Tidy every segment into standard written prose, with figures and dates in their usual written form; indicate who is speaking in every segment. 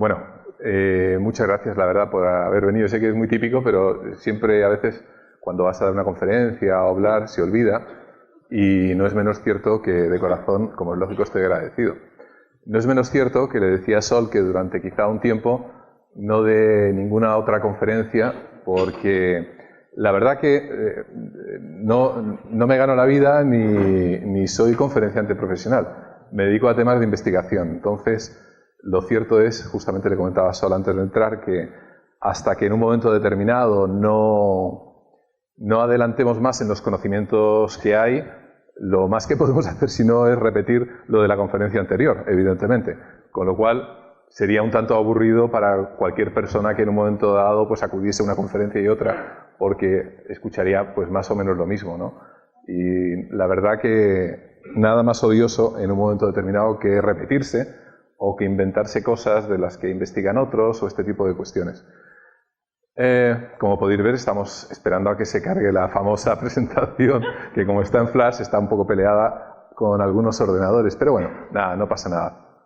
Speaker 1: Bueno, muchas gracias, la verdad, por haber venido. Sé que es muy típico, pero siempre, a veces, cuando vas a dar una conferencia o hablar, se olvida. Y no es menos cierto que, de corazón, como es lógico, estoy agradecido. No es menos cierto que le decía a Sol que durante quizá un tiempo no dé ninguna otra conferencia, porque la verdad que no me gano la vida ni soy conferenciante profesional. Me dedico a temas de investigación. Entonces, lo cierto es, justamente le comentaba a Sol antes de entrar, que hasta que en un momento determinado no adelantemos más en los conocimientos que hay, lo más que podemos hacer si no es repetir lo de la conferencia anterior, evidentemente. Con lo cual sería un tanto aburrido para cualquier persona que en un momento dado pues acudiese a una conferencia y otra, porque escucharía pues más o menos lo mismo, ¿no? Y la verdad que nada más odioso en un momento determinado que repetirse o que inventarse cosas de las que investigan otros o este tipo de cuestiones. Como podéis ver, estamos esperando a que se cargue la famosa presentación, que como está en Flash está un poco peleada con algunos ordenadores, pero bueno, nada, no pasa nada.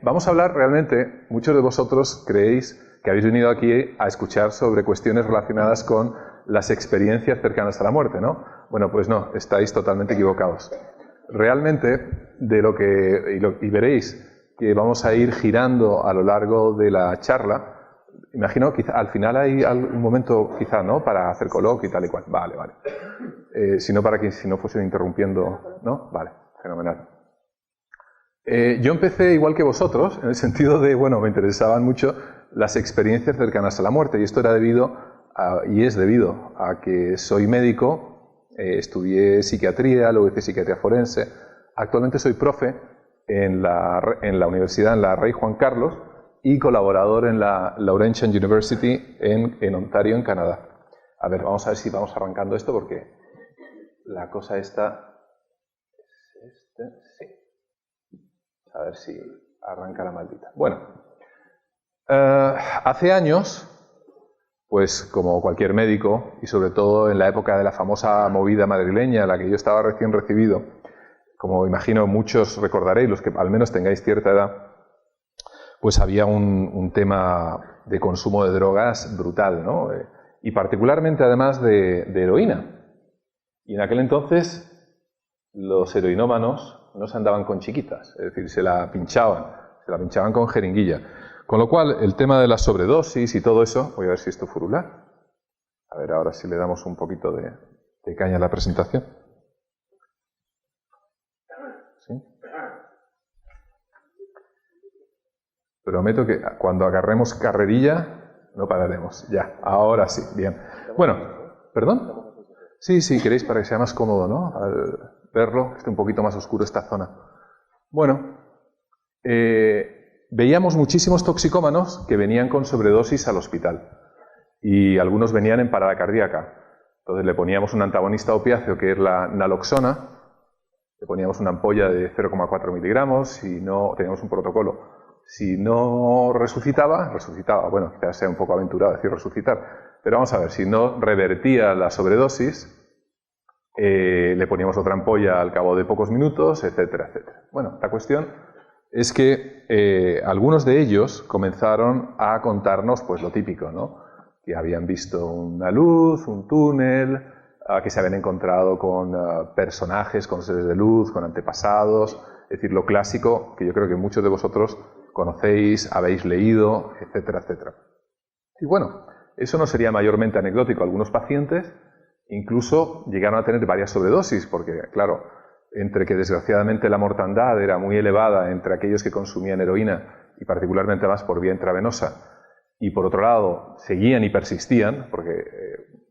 Speaker 1: Vamos a hablar realmente, muchos de vosotros creéis que habéis venido aquí a escuchar sobre cuestiones relacionadas con las experiencias cercanas a la muerte, ¿no? Bueno, pues no, estáis totalmente equivocados. Realmente, y veréis que vamos a ir girando a lo largo de la charla. Imagino que al final hay algún momento, quizá, ¿no?, para hacer coloquio y tal y cual. Vale, vale. Si no fuesen interrumpiendo, ¿no? Vale, fenomenal. Yo empecé igual que vosotros, en el sentido de, bueno, me interesaban mucho las experiencias cercanas a la muerte, y esto era es debido a que soy médico, estudié psiquiatría, luego hice psiquiatría forense, actualmente soy profe en la universidad, en la Rey Juan Carlos, y colaborador en la Laurentian University en Ontario, en Canadá. A ver, vamos a ver si vamos arrancando esto, porque la cosa esta es sí. A ver si arranca la maldita. Bueno, hace años, pues como cualquier médico, y sobre todo en la época de la famosa movida madrileña, en la que yo estaba recién recibido, como imagino muchos recordaréis, los que al menos tengáis cierta edad, pues había un tema de consumo de drogas brutal, ¿no? Y particularmente además de heroína. Y en aquel entonces los heroinómanos no se andaban con chiquitas, es decir, se la pinchaban con jeringuilla. Con lo cual, el tema de la sobredosis y todo eso, voy a ver si esto furula. A ver ahora si le damos un poquito de caña a la presentación. ¿Sí? Prometo que cuando agarremos carrerilla, no pararemos. Ya, ahora sí, bien. Bueno, ¿perdón? Sí, queréis para que sea más cómodo, ¿no? Al verlo, que esté un poquito más oscuro esta zona. Bueno, veíamos muchísimos toxicómanos que venían con sobredosis al hospital. Y algunos venían en parada cardíaca. Entonces le poníamos un antagonista opiáceo, que es la naloxona, le poníamos una ampolla de 0,4 miligramos, si no, teníamos un protocolo. Si no resucitaba, bueno, quizás sea un poco aventurado decir resucitar, pero vamos a ver, si no revertía la sobredosis, le poníamos otra ampolla al cabo de pocos minutos, etcétera, etcétera. Bueno, la cuestión es que algunos de ellos comenzaron a contarnos pues lo típico, ¿no? Que habían visto una luz, un túnel, que se habían encontrado con personajes, con seres de luz, con antepasados, es decir, lo clásico que yo creo que muchos de vosotros conocéis, habéis leído, etcétera, etcétera. Y bueno, eso no sería mayormente anecdótico. Algunos pacientes incluso llegaron a tener varias sobredosis, porque, claro, entre que desgraciadamente la mortandad era muy elevada entre aquellos que consumían heroína, y particularmente más por vía intravenosa, y por otro lado seguían y persistían, porque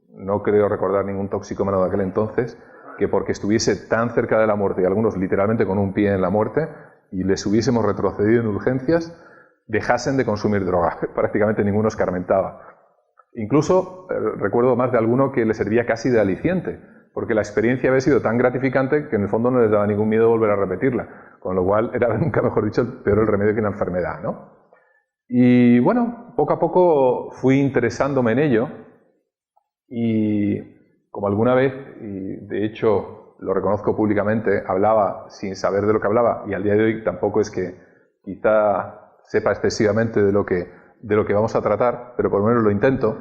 Speaker 1: no creo recordar ningún toxicómano de aquel entonces que porque estuviese tan cerca de la muerte, y algunos literalmente con un pie en la muerte, y les hubiésemos retrocedido en urgencias, dejasen de consumir droga. Prácticamente ninguno escarmentaba. Incluso recuerdo más de alguno que le servía casi de aliciente, porque la experiencia había sido tan gratificante que en el fondo no les daba ningún miedo volver a repetirla, con lo cual era, nunca mejor dicho, peor el remedio que una enfermedad, ¿no? Y bueno, poco a poco fui interesándome en ello, y como alguna vez, y de hecho lo reconozco públicamente, hablaba sin saber de lo que hablaba, y al día de hoy tampoco es que quizá sepa excesivamente de lo que vamos a tratar, pero por lo menos lo intento.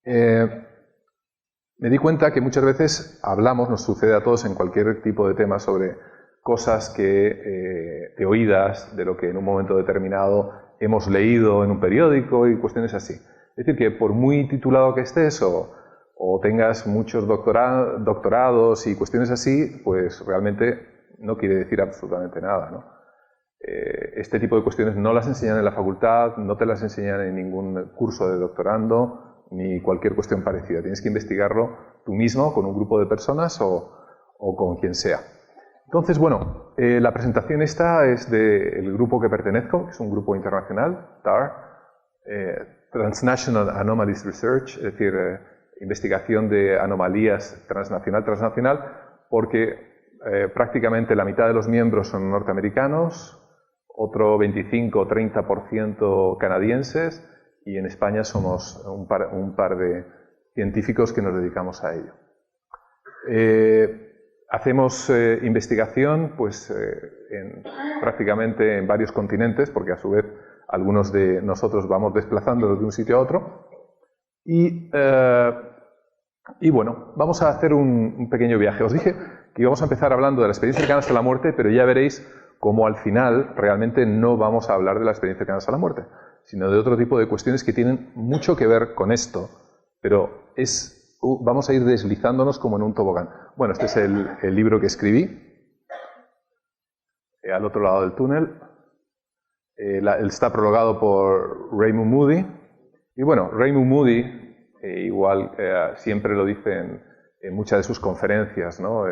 Speaker 1: Me di cuenta que muchas veces hablamos, nos sucede a todos en cualquier tipo de tema, sobre cosas de oídas, de lo que en un momento determinado hemos leído en un periódico y cuestiones así. Es decir, que por muy titulado que estés o tengas muchos doctorados y cuestiones así, pues realmente no quiere decir absolutamente nada, ¿no? Este tipo de cuestiones no las enseñan en la facultad, no te las enseñan en ningún curso de doctorando, ni cualquier cuestión parecida. Tienes que investigarlo tú mismo, con un grupo de personas o con quien sea. Entonces, bueno, la presentación esta es del grupo que pertenezco, que es un grupo internacional, TAR, Transnational Anomalies Research, es decir, investigación de anomalías transnacional, porque prácticamente la mitad de los miembros son norteamericanos, otro 25 o 30% canadienses, y en España somos un par de científicos que nos dedicamos a ello. Hacemos investigación pues, prácticamente en varios continentes, porque a su vez algunos de nosotros vamos desplazándonos de un sitio a otro. Y bueno, vamos a hacer un pequeño viaje. Os dije que íbamos a empezar hablando de las experiencias cercanas a la muerte, pero ya veréis cómo al final realmente no vamos a hablar de las experiencias cercanas a la muerte, sino de otro tipo de cuestiones que tienen mucho que ver con esto, pero vamos a ir deslizándonos como en un tobogán. Bueno, este es el libro que escribí, al otro lado del túnel. Está prologado por Raymond Moody. Y bueno, Raymond Moody, siempre lo dice en muchas de sus conferencias, ¿no?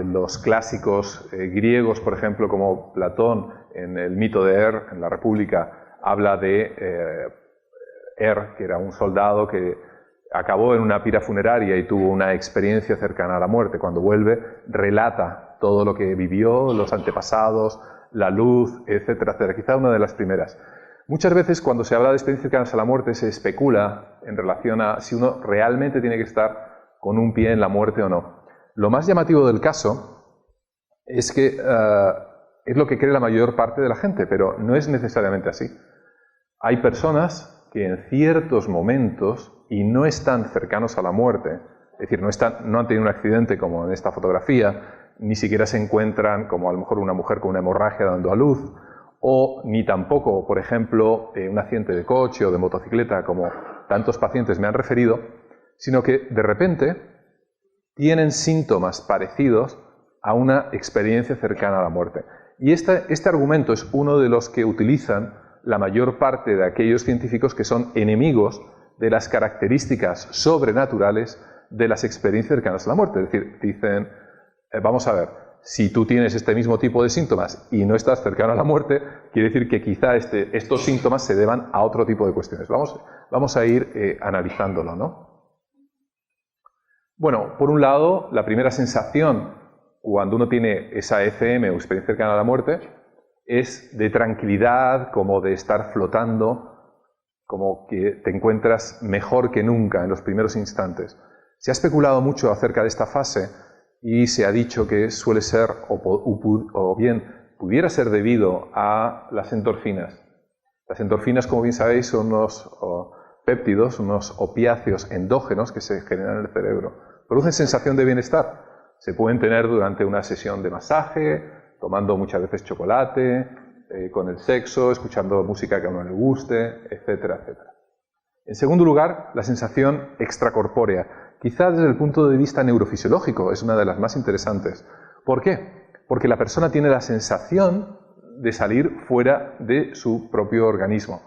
Speaker 1: Los clásicos griegos, por ejemplo, como Platón, en el mito de en la República, habla de que era un soldado que acabó en una pira funeraria y tuvo una experiencia cercana a la muerte. Cuando vuelve, relata todo lo que vivió, los antepasados, la luz, etcétera, etcétera. Quizá una de las primeras. Muchas veces cuando se habla de experiencias cercanas a la muerte se especula en relación a si uno realmente tiene que estar con un pie en la muerte o no. Lo más llamativo del caso es que es lo que cree la mayor parte de la gente, pero no es necesariamente así. Hay personas que en ciertos momentos, y no están cercanos a la muerte, es decir, no han tenido un accidente como en esta fotografía, ni siquiera se encuentran como a lo mejor una mujer con una hemorragia dando a luz, o ni tampoco, por ejemplo, un accidente de coche o de motocicleta, como tantos pacientes me han referido, sino que de repente tienen síntomas parecidos a una experiencia cercana a la muerte. Y este argumento es uno de los que utilizan la mayor parte de aquellos científicos que son enemigos de las características sobrenaturales de las experiencias cercanas a la muerte. Es decir, dicen, vamos a ver, si tú tienes este mismo tipo de síntomas y no estás cercano a la muerte, quiere decir que quizá estos síntomas se deban a otro tipo de cuestiones. Vamos a ir analizándolo, ¿no? Bueno, por un lado, la primera sensación cuando uno tiene esa ECM o experiencia cercana a la muerte es de tranquilidad, como de estar flotando, como que te encuentras mejor que nunca en los primeros instantes. Se ha especulado mucho acerca de esta fase y se ha dicho que suele ser o bien pudiera ser debido a las endorfinas. Las endorfinas, como bien sabéis, son unos péptidos, unos opiáceos endógenos que se generan en el cerebro. Producen sensación de bienestar. Se pueden tener durante una sesión de masaje, tomando muchas veces chocolate, con el sexo, escuchando música que a uno le guste, etcétera, etcétera. En segundo lugar, la sensación extracorpórea. Quizá desde el punto de vista neurofisiológico es una de las más interesantes. ¿Por qué? Porque la persona tiene la sensación de salir fuera de su propio organismo.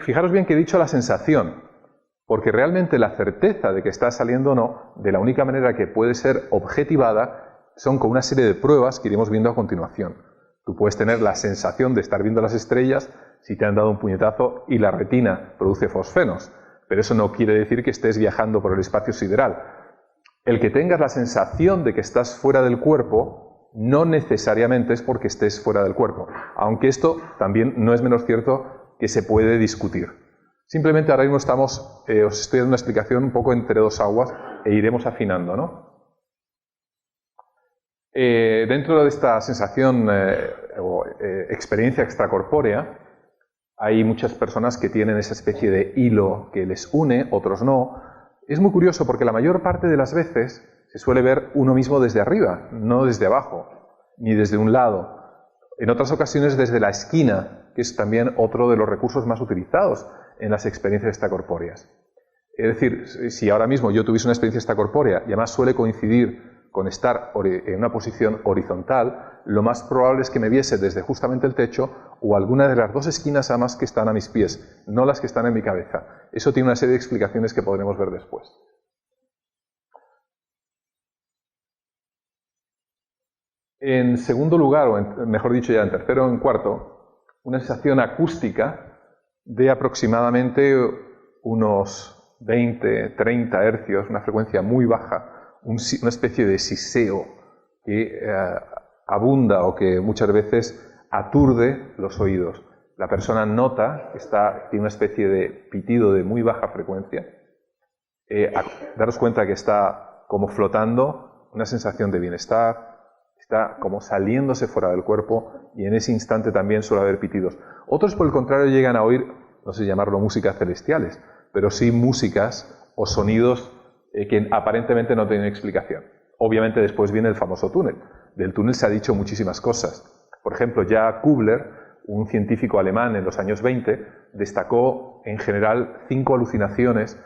Speaker 1: Fijaros bien que he dicho la sensación, porque realmente la certeza de que está saliendo o no, de la única manera que puede ser objetivada, son con una serie de pruebas que iremos viendo a continuación. Tú puedes tener la sensación de estar viendo las estrellas si te han dado un puñetazo y la retina produce fosfenos, pero eso no quiere decir que estés viajando por el espacio sideral. El que tengas la sensación de que estás fuera del cuerpo no necesariamente es porque estés fuera del cuerpo, aunque esto también no es menos cierto que se puede discutir. Simplemente ahora mismo os estoy dando una explicación un poco entre dos aguas e iremos afinando, ¿no? Dentro de esta sensación o experiencia extracorpórea, hay muchas personas que tienen esa especie de hilo que les une, otros no. Es muy curioso porque la mayor parte de las veces se suele ver uno mismo desde arriba, no desde abajo, ni desde un lado. En otras ocasiones desde la esquina, que es también otro de los recursos más utilizados en las experiencias extracorpóreas. Es decir, si ahora mismo yo tuviese una experiencia extracorpórea y además suele coincidir con estar en una posición horizontal, lo más probable es que me viese desde justamente el techo o alguna de las dos esquinas además que están a mis pies, no las que están en mi cabeza. Eso tiene una serie de explicaciones que podremos ver después. En segundo lugar, o mejor dicho ya en tercero o en cuarto, una sensación acústica de aproximadamente unos 20-30 hercios, una frecuencia muy baja, una especie de siseo que abunda o que muchas veces aturde los oídos. La persona nota que tiene una especie de pitido de muy baja frecuencia. Daros cuenta que está como flotando, una sensación de bienestar, está como saliéndose fuera del cuerpo y en ese instante también suele haber pitidos. Otros, por el contrario, llegan a oír, no sé llamarlo músicas celestiales, pero sí músicas o sonidos que aparentemente no tienen explicación. Obviamente después viene el famoso túnel. Del túnel se ha dicho muchísimas cosas. Por ejemplo, ya Kubler, un científico alemán en los años 20, destacó en general 5 alucinaciones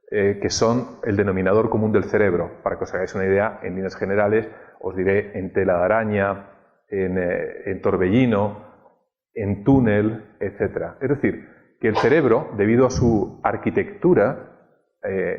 Speaker 1: que son el denominador común del cerebro. Para que os hagáis una idea, en líneas generales, os diré en tela de araña, en torbellino, en túnel, etc. Es decir, que el cerebro, debido a su arquitectura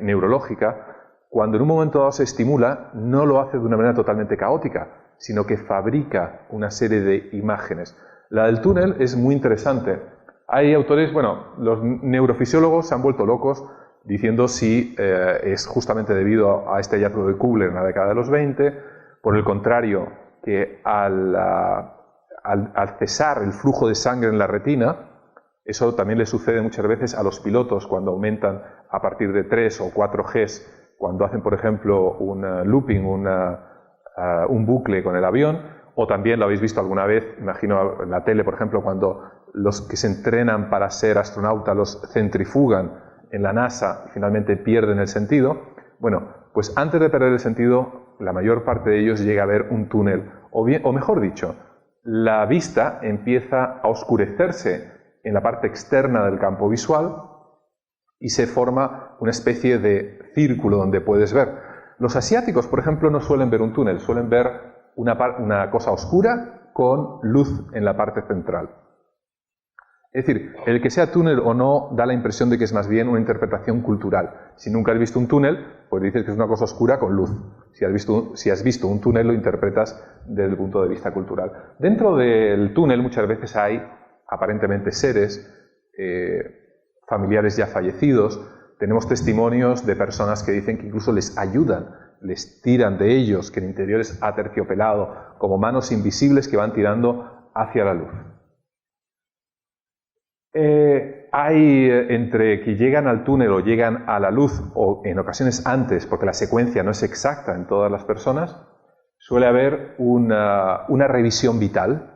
Speaker 1: neurológica, cuando en un momento dado se estimula, no lo hace de una manera totalmente caótica, sino que fabrica una serie de imágenes. La del túnel es muy interesante. Hay autores, los neurofisiólogos se han vuelto locos diciendo si es justamente debido a este hallazgo de Kubler en la década de los 20, por el contrario, que al cesar el flujo de sangre en la retina, eso también le sucede muchas veces a los pilotos cuando aumentan a partir de 3 o 4 Gs, cuando hacen, por ejemplo, un looping, un bucle con el avión, o también lo habéis visto alguna vez, imagino en la tele, por ejemplo, cuando los que se entrenan para ser astronautas los centrifugan en la NASA y finalmente pierden el sentido. Bueno, pues antes de perder el sentido, la mayor parte de ellos llega a ver un túnel, o mejor dicho, la vista empieza a oscurecerse en la parte externa del campo visual y se forma una especie de círculo donde puedes ver. Los asiáticos, por ejemplo, no suelen ver un túnel, suelen ver una cosa oscura con luz en la parte central. Es decir, el que sea túnel o no da la impresión de que es más bien una interpretación cultural. Si nunca has visto un túnel, pues dices que es una cosa oscura con luz. Si has visto un túnel, lo interpretas desde el punto de vista cultural. Dentro del túnel muchas veces hay aparentemente seres, familiares ya fallecidos. Tenemos testimonios de personas que dicen que incluso les ayudan, les tiran de ellos, que el interior es aterciopelado, como manos invisibles que van tirando hacia la luz. Hay entre que llegan al túnel o llegan a la luz, o en ocasiones antes, porque la secuencia no es exacta en todas las personas, suele haber una revisión vital.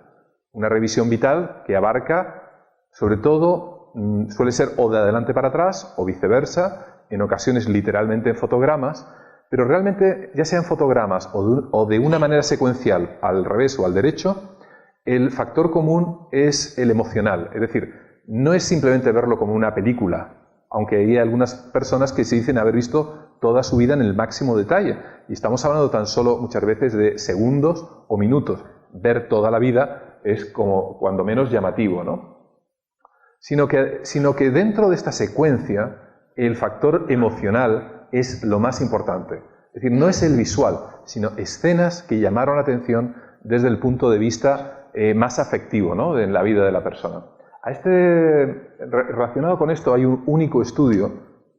Speaker 1: Una revisión vital que abarca, sobre todo, suele ser o de adelante para atrás o viceversa, en ocasiones literalmente en fotogramas, pero realmente, ya sean fotogramas o de una manera secuencial al revés o al derecho, el factor común es el emocional. Es decir, no es simplemente verlo como una película, aunque hay algunas personas que se dicen haber visto toda su vida en el máximo detalle. Y estamos hablando tan solo muchas veces de segundos o minutos. Ver toda la vida es como cuando menos llamativo, ¿no? Sino que dentro de esta secuencia el factor emocional es lo más importante. Es decir, no es el visual, sino escenas que llamaron la atención desde el punto de vista más afectivo, ¿no?, en la vida de la persona. Relacionado con esto hay un único estudio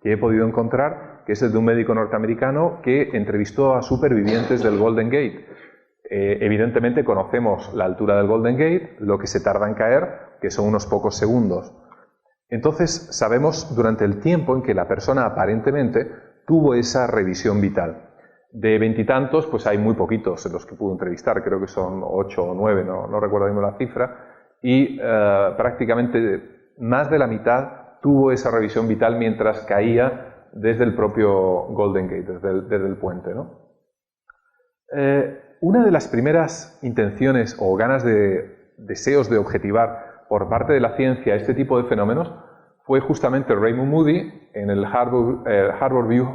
Speaker 1: que he podido encontrar, que es el de un médico norteamericano que entrevistó a supervivientes del Golden Gate. Evidentemente conocemos la altura del Golden Gate, lo que se tarda en caer, que son unos pocos segundos. Entonces sabemos durante el tiempo en que la persona aparentemente tuvo esa revisión vital. De veintitantos, pues hay muy poquitos en los que pudo entrevistar, creo que son 8 o 9, no recuerdo bien la cifra, y prácticamente más de la mitad tuvo esa revisión vital mientras caía desde el propio Golden Gate, desde el puente, ¿no? Una de las primeras intenciones o ganas de deseos de objetivar por parte de la ciencia este tipo de fenómenos fue justamente Raymond Moody en el Harborview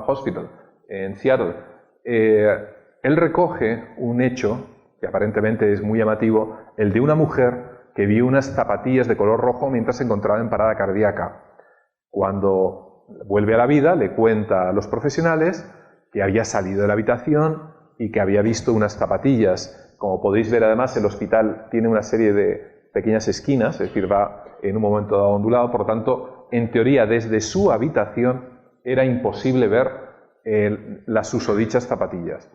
Speaker 1: Hospital en Seattle. Él recoge un hecho que aparentemente es muy llamativo, el de una mujer que vio unas zapatillas de color rojo mientras se encontraba en parada cardíaca. Cuando vuelve a la vida, le cuenta a los profesionales que había salido de la habitación y que había visto unas zapatillas. Como podéis ver, además, el hospital tiene una serie de pequeñas esquinas, es decir, va en un momento dado ondulado, por lo tanto, en teoría, desde su habitación era imposible ver las susodichas zapatillas.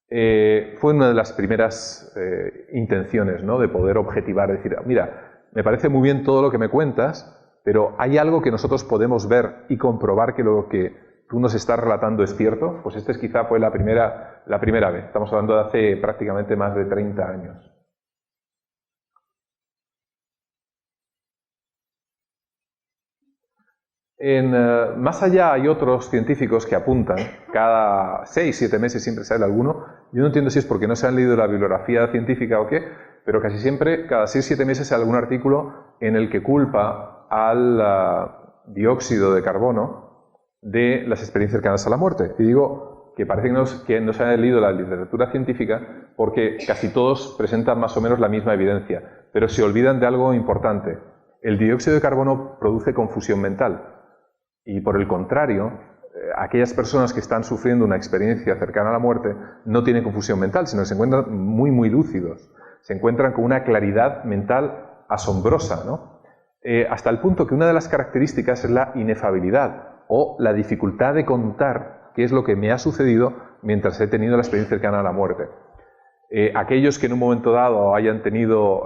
Speaker 1: Fue una de las primeras intenciones, ¿no?, de poder objetivar, decir, mira, me parece muy bien todo lo que me cuentas, pero ¿hay algo que nosotros podemos ver y comprobar que lo que tú nos estás relatando es cierto? Pues quizá fue la primera vez. Estamos hablando de hace prácticamente más de 30 años. Más allá hay otros científicos que apuntan, cada 6-7 meses siempre sale alguno. Yo no entiendo si es porque no se han leído la bibliografía científica o qué, pero casi siempre, cada 6-7 meses sale algún artículo en el que culpa al dióxido de carbono de las experiencias cercanas a la muerte. Y digo que parece que no se ha leído la literatura científica porque casi todos presentan más o menos la misma evidencia, pero se olvidan de algo importante. El dióxido de carbono produce confusión mental. Y por el contrario, aquellas personas que están sufriendo una experiencia cercana a la muerte no tienen confusión mental, sino que se encuentran muy, muy lúcidos. Se encuentran con una claridad mental asombrosa, ¿no? Hasta el punto que una de las características es la inefabilidad o la dificultad de contar qué es lo que me ha sucedido mientras he tenido la experiencia cercana a la muerte. Aquellos que en un momento dado hayan tenido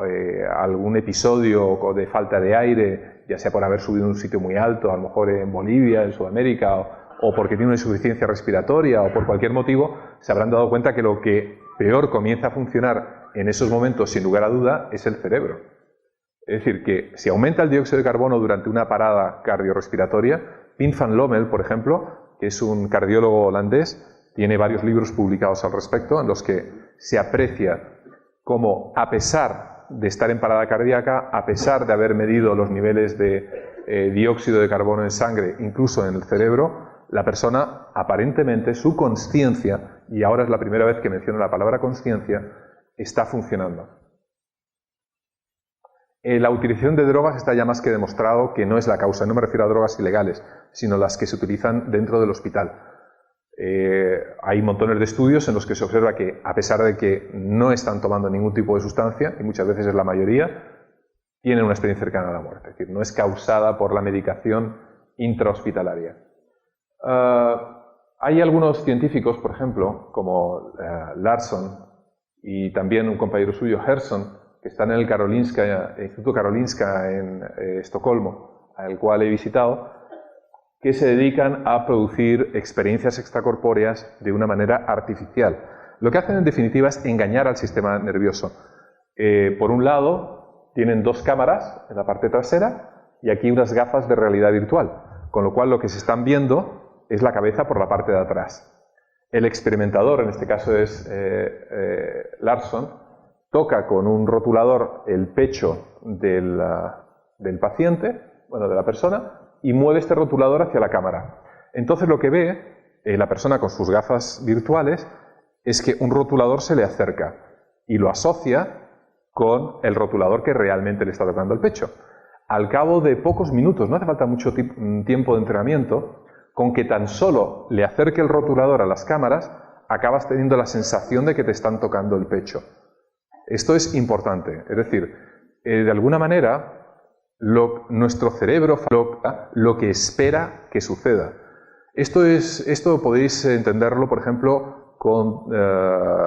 Speaker 1: algún episodio de falta de aire, ya sea por haber subido a un sitio muy alto, a lo mejor en Bolivia, en Sudamérica, o porque tiene una insuficiencia respiratoria, o por cualquier motivo, se habrán dado cuenta que lo que peor comienza a funcionar en esos momentos, sin lugar a duda, es el cerebro. Es decir, que si aumenta el dióxido de carbono durante una parada cardiorrespiratoria, Pim van Lommel, por ejemplo, que es un cardiólogo holandés, tiene varios libros publicados al respecto, en los que se aprecia cómo, a pesar de estar en parada cardíaca, a pesar de haber medido los niveles de dióxido de carbono en sangre, incluso en el cerebro, la persona, aparentemente, su consciencia, y ahora es la primera vez que menciono la palabra consciencia, está funcionando. La utilización de drogas está ya más que demostrado que no es la causa. No me refiero a drogas ilegales, sino las que se utilizan dentro del hospital. Hay montones de estudios en los que se observa que, a pesar de que no están tomando ningún tipo de sustancia, y muchas veces es la mayoría, tienen una experiencia cercana a la muerte. Es decir, no es causada por la medicación intrahospitalaria. Hay algunos científicos, por ejemplo, como Larsson y también un compañero suyo, Herson, que están en el Instituto Karolinska en Estocolmo, al cual he visitado, que se dedican a producir experiencias extracorpóreas de una manera artificial. Lo que hacen en definitiva es engañar al sistema nervioso. Por un lado, tienen dos cámaras en la parte trasera y aquí unas gafas de realidad virtual, con lo cual lo que se están viendo es la cabeza por la parte de atrás. El experimentador, en este caso es Larsson, toca con un rotulador el pecho del paciente, bueno, de la persona, y mueve este rotulador hacia la cámara. Entonces lo que ve la persona con sus gafas virtuales es que un rotulador se le acerca y lo asocia con el rotulador que realmente le está tocando el pecho. Al cabo de pocos minutos, no hace falta mucho tiempo de entrenamiento, con que tan solo le acerque el rotulador a las cámaras, acabas teniendo la sensación de que te están tocando el pecho. Esto es importante, es decir, de alguna manera nuestro cerebro lo que espera que suceda. Esto podéis entenderlo, por ejemplo,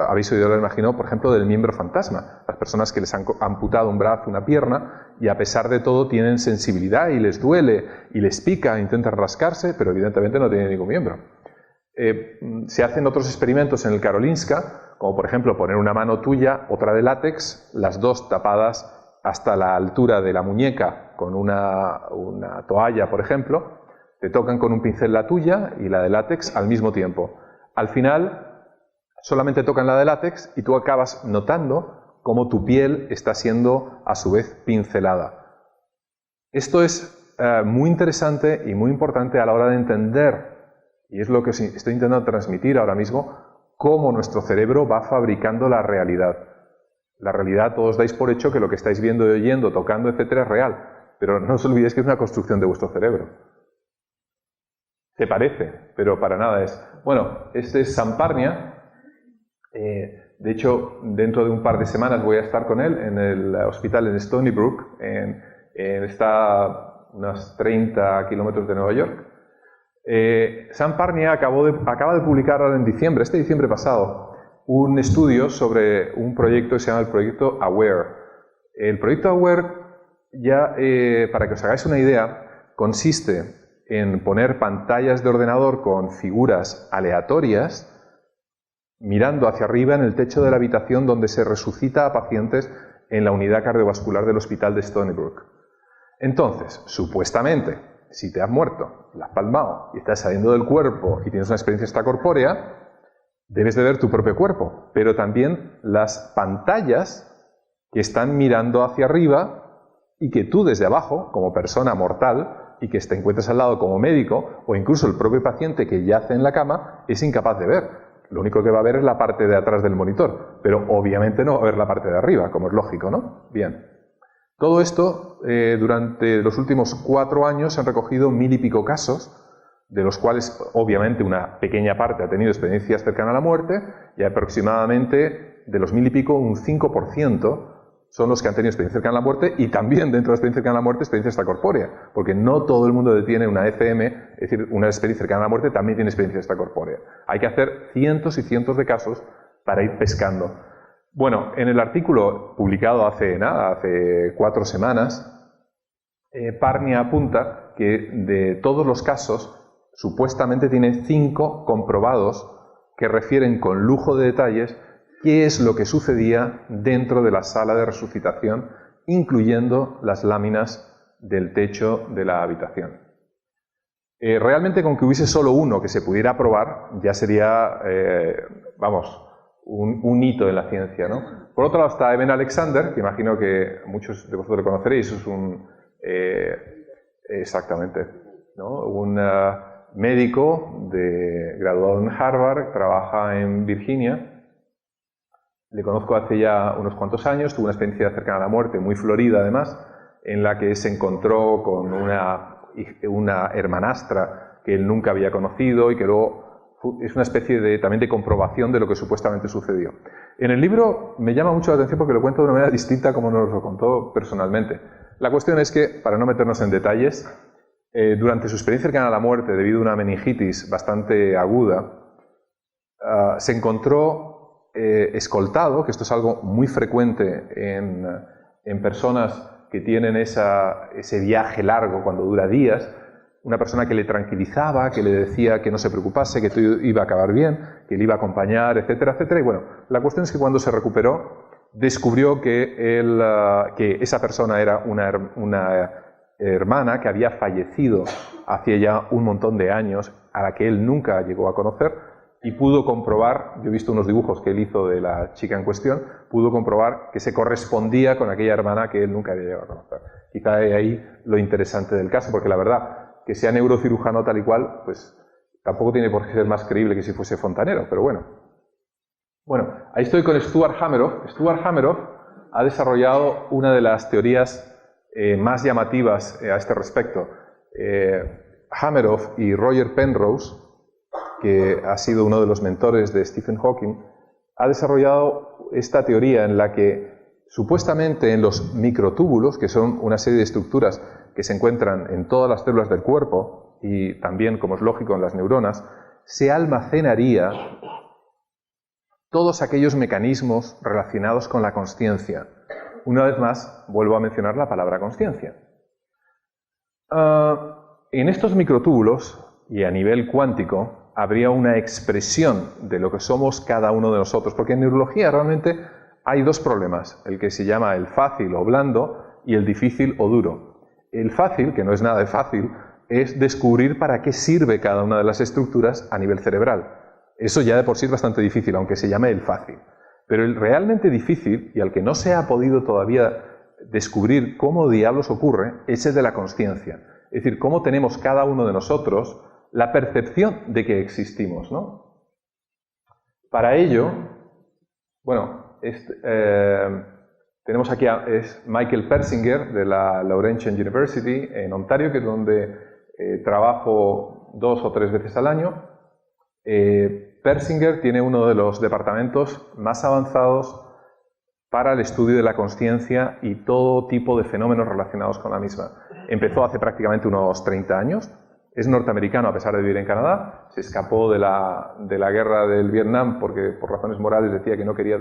Speaker 1: habéis oído, me imagino, por ejemplo, del miembro fantasma. Las personas que les han amputado un brazo, una pierna, y a pesar de todo tienen sensibilidad y les duele y les pica, intentan rascarse, pero evidentemente no tienen ningún miembro. Se hacen otros experimentos en el Karolinska, como por ejemplo poner una mano tuya, otra de látex, las dos tapadas hasta la altura de la muñeca con una toalla, por ejemplo, te tocan con un pincel la tuya y la de látex al mismo tiempo. Al final solamente tocan la de látex y tú acabas notando cómo tu piel está siendo a su vez pincelada. Esto es muy interesante y muy importante a la hora de entender, y es lo que estoy intentando transmitir ahora mismo, cómo nuestro cerebro va fabricando la realidad. La realidad, todos dais por hecho que lo que estáis viendo y oyendo, tocando, etcétera, es real, pero no os olvidéis que es una construcción de vuestro cerebro. Se parece, pero para nada es. Bueno, este es Sam Parnia. De hecho, dentro de un par de semanas voy a estar con él en el hospital en Stony Brook. Está a unos 30 kilómetros de Nueva York. Sam Parnia acaba de publicar ahora en diciembre, este diciembre pasado, un estudio sobre un proyecto que se llama el proyecto AWARE. El proyecto AWARE, ya para que os hagáis una idea, consiste en poner pantallas de ordenador con figuras aleatorias mirando hacia arriba en el techo de la habitación donde se resucita a pacientes en la unidad cardiovascular del hospital de Stony Brook. Entonces, supuestamente, si te has muerto, la has palmado y estás saliendo del cuerpo y tienes una experiencia extracorpórea, debes de ver tu propio cuerpo, pero también las pantallas que están mirando hacia arriba y que tú desde abajo, como persona mortal, y que te encuentres al lado como médico, o incluso el propio paciente que yace en la cama, es incapaz de ver. Lo único que va a ver es la parte de atrás del monitor, pero obviamente no va a ver la parte de arriba, como es lógico, ¿no? Bien. Todo esto, durante los últimos 4 años se han recogido 1000 y pico casos, de los cuales obviamente una pequeña parte ha tenido experiencias cercanas a la muerte, y aproximadamente de los 1000 y pico, un 5% son los que han tenido experiencia cercana a la muerte, y también dentro de la experiencia cercana a la muerte, experiencia extracorpórea, porque no todo el mundo que tiene una ECM, es decir, una experiencia cercana a la muerte, también tiene experiencia extracorpórea. Hay que hacer cientos y cientos de casos para ir pescando. Bueno, en el artículo publicado hace 4 semanas, Parnia apunta que de todos los casos, supuestamente tiene 5 comprobados que refieren con lujo de detalles qué es lo que sucedía dentro de la sala de resucitación, incluyendo las láminas del techo de la habitación. Realmente con que hubiese solo uno que se pudiera probar ya sería, un hito en la ciencia, ¿no? Por otro lado está Eben Alexander, que imagino que muchos de vosotros lo conoceréis, es un médico graduado en Harvard, trabaja en Virginia. Le conozco hace ya unos cuantos años, tuvo una experiencia cercana a la muerte, muy florida además, en la que se encontró con una hermanastra que él nunca había conocido y que luego es una especie también de comprobación de lo que supuestamente sucedió. En el libro me llama mucho la atención porque lo cuento de una manera distinta como nos lo contó personalmente. La cuestión es que, para no meternos en detalles, durante su experiencia cercana a la muerte, debido a una meningitis bastante aguda, se encontró escoltado, que esto es algo muy frecuente en personas que tienen ese viaje largo cuando dura días, una persona que le tranquilizaba, que le decía que no se preocupase, que todo iba a acabar bien, que le iba a acompañar, etcétera, etcétera. Y bueno, la cuestión es que cuando se recuperó, descubrió que esa persona era una hermana que había fallecido hacía ya un montón de años, a la que él nunca llegó a conocer, y pudo comprobar, yo he visto unos dibujos que él hizo de la chica en cuestión, pudo comprobar que se correspondía con aquella hermana que él nunca había llegado a conocer. Quizá de ahí lo interesante del caso, porque la verdad, que sea neurocirujano tal y cual, pues tampoco tiene por qué ser más creíble que si fuese fontanero, pero bueno. Bueno, ahí estoy con Stuart Hameroff. Stuart Hameroff ha desarrollado una de las teorías más llamativas a este respecto. Hameroff y Roger Penrose, que ha sido uno de los mentores de Stephen Hawking, ha desarrollado esta teoría en la que supuestamente en los microtúbulos, que son una serie de estructuras que se encuentran en todas las células del cuerpo y también, como es lógico, en las neuronas, se almacenaría todos aquellos mecanismos relacionados con la consciencia. Una vez más, vuelvo a mencionar la palabra consciencia. En estos microtúbulos, y a nivel cuántico, habría una expresión de lo que somos cada uno de nosotros, porque en neurología realmente hay dos problemas, el que se llama el fácil o blando y el difícil o duro. El fácil, que no es nada de fácil, es descubrir para qué sirve cada una de las estructuras a nivel cerebral. Eso ya de por sí es bastante difícil, aunque se llame el fácil. Pero el realmente difícil, y al que no se ha podido todavía descubrir cómo diablos ocurre, es el de la consciencia. Es decir, cómo tenemos cada uno de nosotros la percepción de que existimos, ¿no? Para ello, bueno, tenemos aquí a Michael Persinger de la Laurentian University en Ontario, que es donde trabajo 2 o 3 veces al año. Persinger tiene uno de los departamentos más avanzados para el estudio de la consciencia y todo tipo de fenómenos relacionados con la misma. Empezó hace prácticamente unos 30 años. Es norteamericano a pesar de vivir en Canadá. Se escapó de la guerra del Vietnam porque por razones morales decía que no quería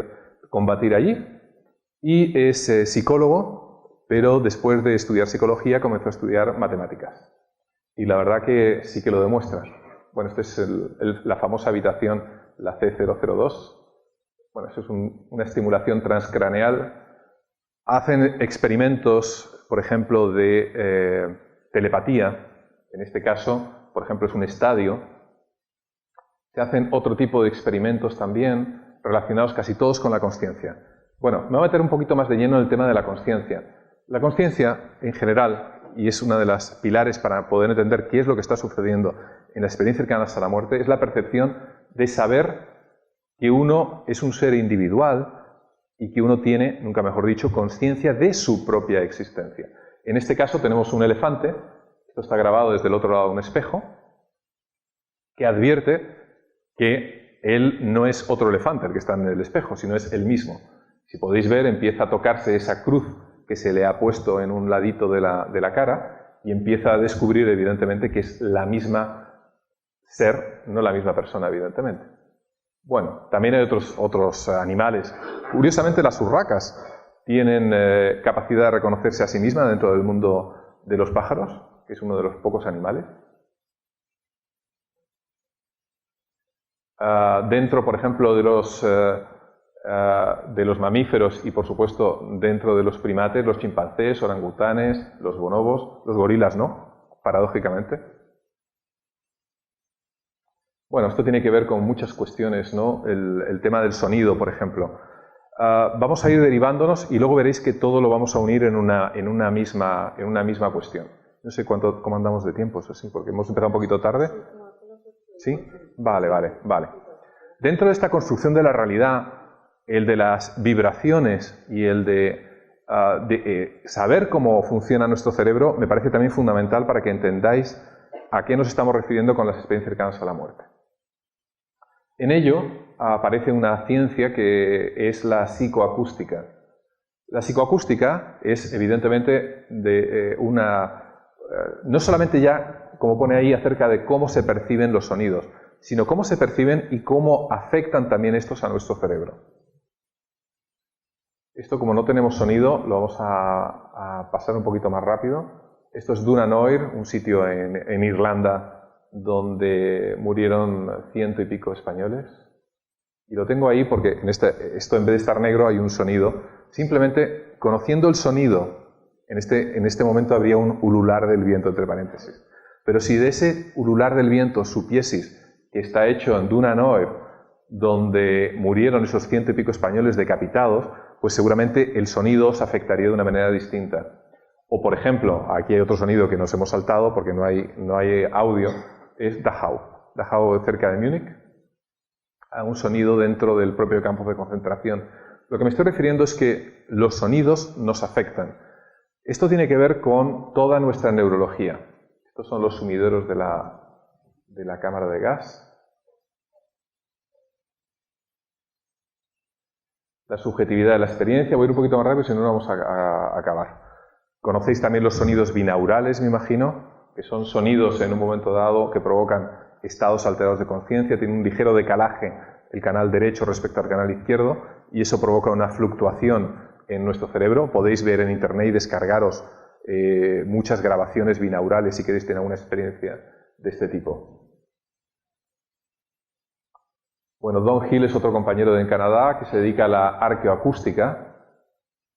Speaker 1: combatir allí. Y es psicólogo, pero después de estudiar psicología comenzó a estudiar matemáticas. Y la verdad que sí que lo demuestra. Bueno, esta es la famosa habitación, la C002. Bueno, eso es una estimulación transcraneal. Hacen experimentos, por ejemplo, de telepatía. En este caso, por ejemplo, es un estadio. Se hacen otro tipo de experimentos también, relacionados casi todos con la consciencia. Bueno, me voy a meter un poquito más de lleno en el tema de la consciencia. La consciencia, en general, y es una de las pilares para poder entender qué es lo que está sucediendo en la experiencia cercana a la muerte, es la percepción de saber que uno es un ser individual y que uno tiene, nunca mejor dicho, conciencia de su propia existencia. En este caso tenemos un elefante, esto está grabado desde el otro lado de un espejo, que advierte que él no es otro elefante el que está en el espejo, sino es él mismo. Si podéis ver, empieza a tocarse esa cruz que se le ha puesto en un ladito de la cara y empieza a descubrir, evidentemente, que es la misma ser, no la misma persona, evidentemente. Bueno, también hay otros animales. Curiosamente, las urracas tienen capacidad de reconocerse a sí mismas dentro del mundo de los pájaros, que es uno de los pocos animales. Dentro, por ejemplo, de los mamíferos y, por supuesto, dentro de los primates, los chimpancés, orangutanes, los bonobos, los gorilas, ¿no? Paradójicamente. Bueno, esto tiene que ver con muchas cuestiones, ¿no? El tema del sonido, por ejemplo. Vamos a ir derivándonos y luego veréis que todo lo vamos a unir en una misma cuestión. No sé cómo andamos de tiempo, eso sí, porque hemos empezado un poquito tarde. ¿Sí? Vale. Dentro de esta construcción de la realidad, el de las vibraciones y el de saber cómo funciona nuestro cerebro me parece también fundamental para que entendáis a qué nos estamos refiriendo con las experiencias cercanas a la muerte. En ello aparece una ciencia que es la psicoacústica. La psicoacústica es evidentemente no solamente ya, como pone ahí, acerca de cómo se perciben los sonidos, sino cómo se perciben y cómo afectan también estos a nuestro cerebro. Esto, como no tenemos sonido, lo vamos a pasar un poquito más rápido. Esto es Dunanoir, un sitio en Irlanda donde murieron 100 y pico españoles. Y lo tengo ahí porque esto en vez de estar negro hay un sonido. Simplemente conociendo el sonido, en este momento habría un ulular del viento, entre paréntesis. Pero si de ese ulular del viento supieseis que está hecho en Dunanoir, donde murieron esos 100 y pico españoles decapitados, pues seguramente el sonido os afectaría de una manera distinta. O, por ejemplo, aquí hay otro sonido que nos hemos saltado porque no hay audio, es Dachau. Dachau cerca de Múnich, un sonido dentro del propio campo de concentración. Lo que me estoy refiriendo es que los sonidos nos afectan. Esto tiene que ver con toda nuestra neurología. Estos son los sumideros de la cámara de gas. La subjetividad de la experiencia. Voy a ir un poquito más rápido, si no vamos a acabar. Conocéis también los sonidos binaurales, me imagino, que son sonidos en un momento dado que provocan estados alterados de conciencia. Tiene un ligero decalaje el canal derecho respecto al canal izquierdo y eso provoca una fluctuación en nuestro cerebro. Podéis ver en internet y descargaros muchas grabaciones binaurales si queréis tener una experiencia de este tipo. Bueno, Don Hill es otro compañero de Canadá que se dedica a la arqueoacústica,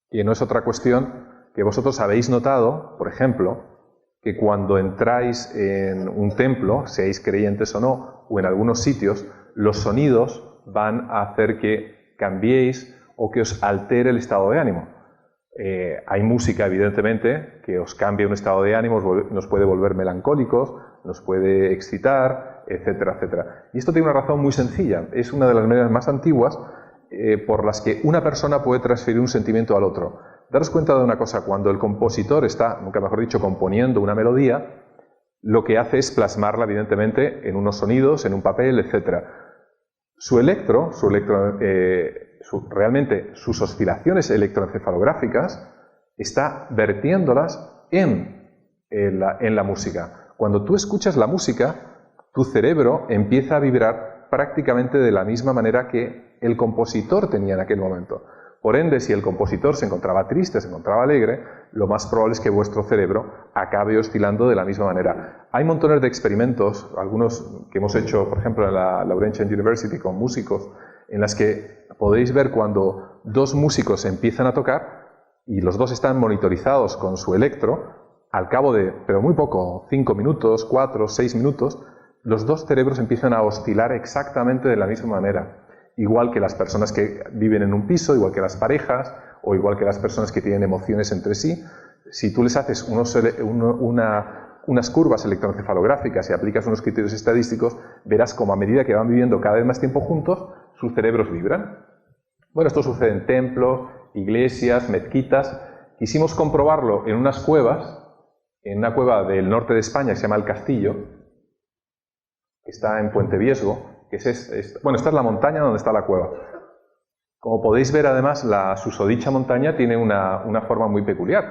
Speaker 1: y no es otra cuestión que vosotros habéis notado, por ejemplo, que cuando entráis en un templo, seáis creyentes o no, o en algunos sitios, los sonidos van a hacer que cambiéis o que os altere el estado de ánimo. Hay música, evidentemente, que os cambia un estado de ánimo, nos puede volver melancólicos, nos puede excitar, etcétera, etcétera. Y esto tiene una razón muy sencilla. Es una de las maneras más antiguas por las que una persona puede transferir un sentimiento al otro. Daros cuenta de una cosa, cuando el compositor está, nunca mejor dicho, componiendo una melodía, lo que hace es plasmarla, evidentemente, en unos sonidos, en un papel, etcétera. Realmente sus oscilaciones electroencefalográficas está vertiéndolas en la música. Cuando tú escuchas la música, tu cerebro empieza a vibrar prácticamente de la misma manera que el compositor tenía en aquel momento. Por ende, si el compositor se encontraba triste, se encontraba alegre, lo más probable es que vuestro cerebro acabe oscilando de la misma manera. Hay montones de experimentos, algunos que hemos hecho, por ejemplo, en la Laurentian University con músicos, en las que podéis ver cuando dos músicos empiezan a tocar y los dos están monitorizados con su electro, al cabo de, pero muy poco, 5 minutos, 4, 6 minutos, los dos cerebros empiezan a oscilar exactamente de la misma manera. Igual que las personas que viven en un piso, igual que las parejas, o igual que las personas que tienen emociones entre sí, si tú les haces unas curvas electroencefalográficas y aplicas unos criterios estadísticos, verás como a medida que van viviendo cada vez más tiempo juntos, sus cerebros vibran. Bueno, esto sucede en templos, iglesias, mezquitas. Quisimos comprobarlo en unas cuevas, en una cueva del norte de España que se llama El Castillo, que está en Puente Viesgo. Esta es la montaña donde está la cueva. Como podéis ver, además, la susodicha montaña tiene una forma muy peculiar,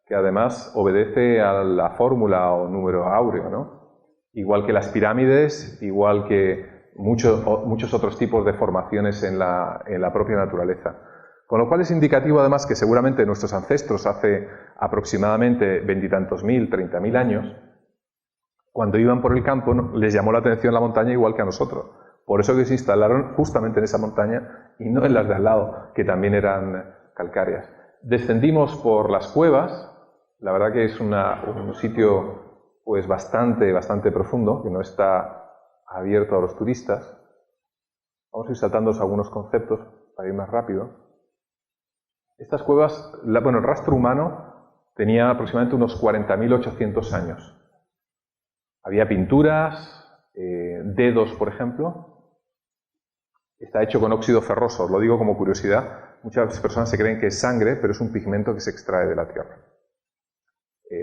Speaker 1: que además obedece a la fórmula o número áureo, ¿no? Igual que las pirámides, igual que muchos otros tipos de formaciones en la propia naturaleza. Con lo cual es indicativo, además, que seguramente nuestros ancestros hace aproximadamente 20 y tantos mil, 30.000 años, cuando iban por el campo, les llamó la atención la montaña igual que a nosotros. Por eso que se instalaron justamente en esa montaña y no en las de al lado, que también eran calcáreas. Descendimos por las cuevas, la verdad que es un sitio pues bastante profundo, que no está abierto a los turistas. Vamos a ir saltando algunos conceptos para ir más rápido. Estas cuevas, el rastro humano tenía aproximadamente unos 40.800 años. Había pinturas, dedos, por ejemplo. Está hecho con óxido ferroso, os lo digo como curiosidad. Muchas personas se creen que es sangre, pero es un pigmento que se extrae de la tierra.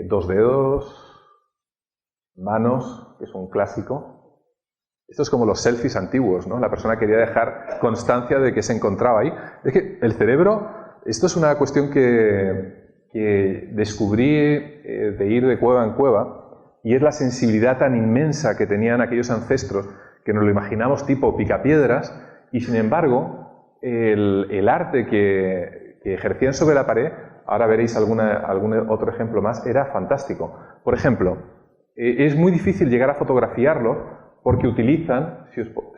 Speaker 1: 2 dedos, manos, que es un clásico. Esto es como los selfies antiguos, ¿no? La persona quería dejar constancia de que se encontraba ahí. Es que el cerebro, esto es una cuestión que descubrí de ir de cueva en cueva, y es la sensibilidad tan inmensa que tenían aquellos ancestros, que nos lo imaginamos tipo picapiedras, y sin embargo, el arte que ejercían sobre la pared, ahora veréis algún otro ejemplo más, era fantástico. Por ejemplo, es muy difícil llegar a fotografiarlo porque utilizan,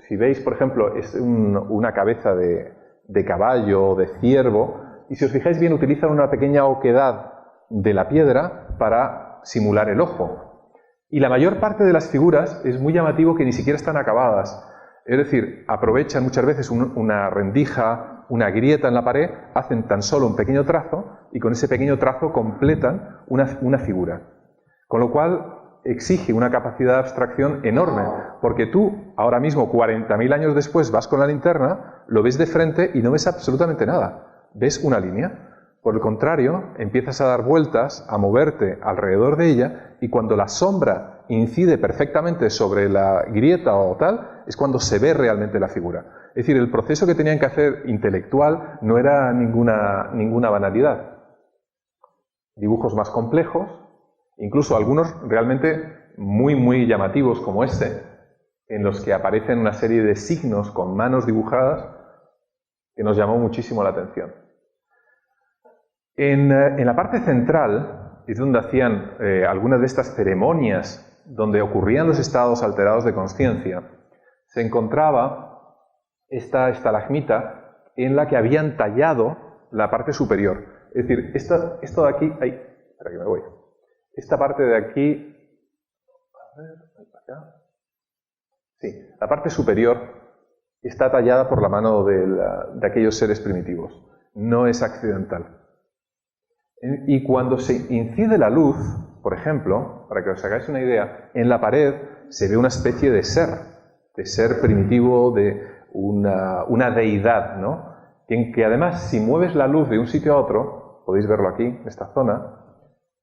Speaker 1: si veis, por ejemplo, es una cabeza de caballo o de ciervo, y si os fijáis bien, utilizan una pequeña oquedad de la piedra para simular el ojo. Y la mayor parte de las figuras es muy llamativo que ni siquiera están acabadas. Es decir, aprovechan muchas veces una rendija, una grieta en la pared, hacen tan solo un pequeño trazo y con ese pequeño trazo completan una figura. Con lo cual exige una capacidad de abstracción enorme, porque tú, ahora mismo, 40.000 años después, vas con la linterna, lo ves de frente y no ves absolutamente nada. Ves una línea. Por el contrario, empiezas a dar vueltas, a moverte alrededor de ella, y cuando la sombra incide perfectamente sobre la grieta o tal, es cuando se ve realmente la figura. Es decir, el proceso que tenían que hacer intelectual no era ninguna banalidad. Dibujos más complejos, incluso algunos realmente muy llamativos como este, en los que aparecen una serie de signos con manos dibujadas que nos llamó muchísimo la atención. En la parte central es donde hacían algunas de estas ceremonias donde ocurrían los estados alterados de consciencia. Se encontraba esta estalagmita en la que habían tallado la parte superior. Es decir, esto de aquí, espera que me voy. Esta parte de aquí, a ver, acá. Sí, la parte superior está tallada por la mano de aquellos seres primitivos. No es accidental. Y cuando se incide la luz, por ejemplo, para que os hagáis una idea, en la pared se ve una especie de ser primitivo, de una deidad, ¿no? En que además, si mueves la luz de un sitio a otro, podéis verlo aquí, en esta zona,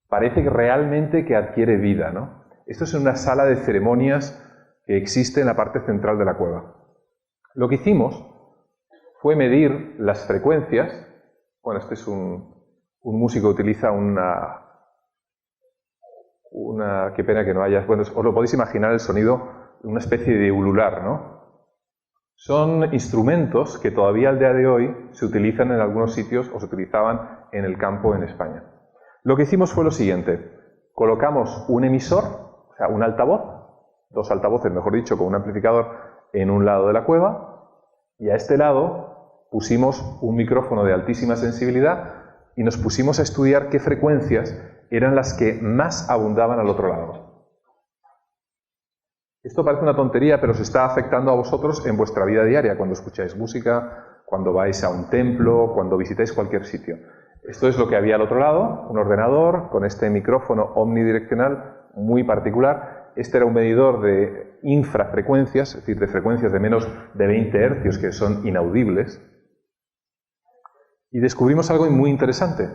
Speaker 1: parece que realmente que adquiere vida, ¿no? Esto es una sala de ceremonias que existe en la parte central de la cueva. Lo que hicimos fue medir las frecuencias. Bueno, este es un músico que utiliza qué pena que no haya, bueno, os lo podéis imaginar el sonido, una especie de ulular, ¿no? Son instrumentos que todavía al día de hoy se utilizan en algunos sitios o se utilizaban en el campo en España. Lo que hicimos fue lo siguiente: colocamos un emisor, o sea, un altavoz, dos altavoces, mejor dicho, con un amplificador en un lado de la cueva, y a este lado pusimos un micrófono de altísima sensibilidad y nos pusimos a estudiar qué frecuencias eran las que más abundaban al otro lado. Esto parece una tontería, pero os está afectando a vosotros en vuestra vida diaria, cuando escucháis música, cuando vais a un templo, cuando visitáis cualquier sitio. Esto es lo que había al otro lado, un ordenador con este micrófono omnidireccional muy particular. Este era un medidor de infrafrecuencias, es decir, de frecuencias de menos de 20 hercios que son inaudibles. Y descubrimos algo muy interesante,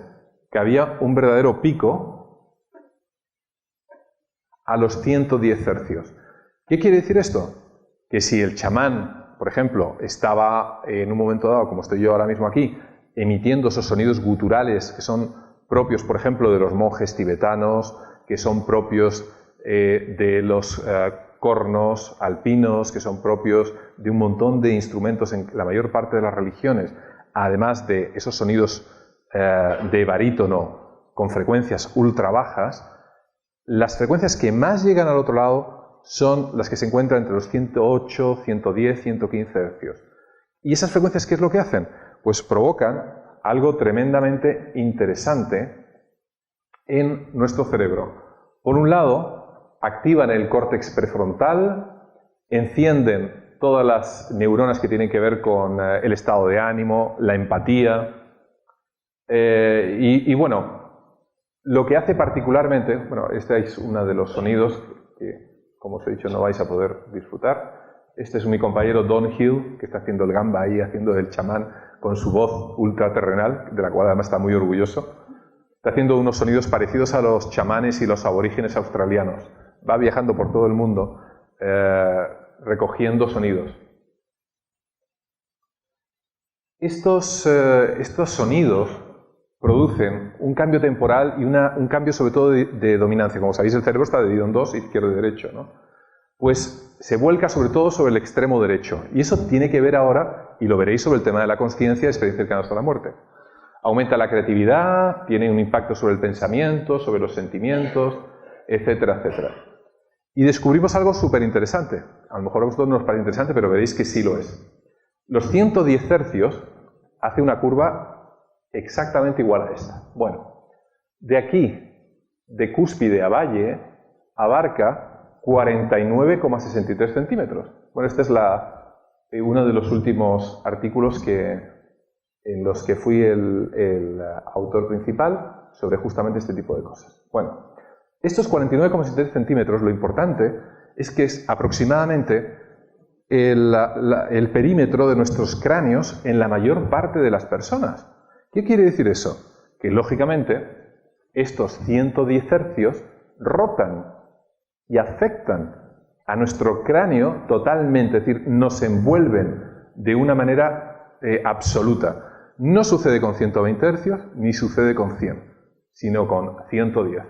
Speaker 1: que había un verdadero pico a los 110 hercios. ¿Qué quiere decir esto? Que si el chamán, por ejemplo, estaba en un momento dado, como estoy yo ahora mismo aquí, emitiendo esos sonidos guturales que son propios, por ejemplo, de los monjes tibetanos, que son propios de los cornos alpinos, que son propios de un montón de instrumentos en la mayor parte de las religiones, además de esos sonidos de barítono con frecuencias ultra bajas, las frecuencias que más llegan al otro lado son las que se encuentran entre los 108, 110, 115 hercios. ¿Y esas frecuencias qué es lo que hacen? Pues provocan algo tremendamente interesante en nuestro cerebro. Por un lado, activan el córtex prefrontal, encienden todas las neuronas que tienen que ver con el estado de ánimo, la empatía, y bueno, lo que hace particularmente, bueno, este es uno de los sonidos que, como os he dicho, no vais a poder disfrutar. Este es mi compañero Don Hill, que está haciendo el gamba ahí, haciendo el chamán con su voz ultraterrenal, de la cual además está muy orgulloso. Está haciendo unos sonidos parecidos a los chamanes y los aborígenes australianos. Va viajando por todo el mundo recogiendo sonidos. Estos sonidos producen un cambio temporal y un cambio sobre todo de dominancia. Como sabéis, el cerebro está dividido en dos, izquierdo y derecho, ¿no? Pues se vuelca sobre todo sobre el extremo derecho. Y eso tiene que ver ahora, y lo veréis, sobre el tema de la consciencia y experiencias cercanas a la muerte. Aumenta la creatividad, tiene un impacto sobre el pensamiento, sobre los sentimientos, etcétera, etcétera. Y descubrimos algo súper interesante. A lo mejor a vosotros no os parece interesante, pero veréis que sí lo es. Los 110 hercios hace una curva exactamente igual a esta. Bueno, de aquí, de cúspide a valle, abarca 49,63 centímetros. Bueno, este es uno de los últimos artículos en los que fui el autor principal sobre justamente este tipo de cosas. Bueno, estos 49,63 centímetros, lo importante es que es aproximadamente el perímetro de nuestros cráneos en la mayor parte de las personas. ¿Qué quiere decir eso? Que lógicamente estos 110 hercios rotan y afectan a nuestro cráneo totalmente, es decir, nos envuelven de una manera absoluta. No sucede con 120 hercios ni sucede con 100, sino con 110.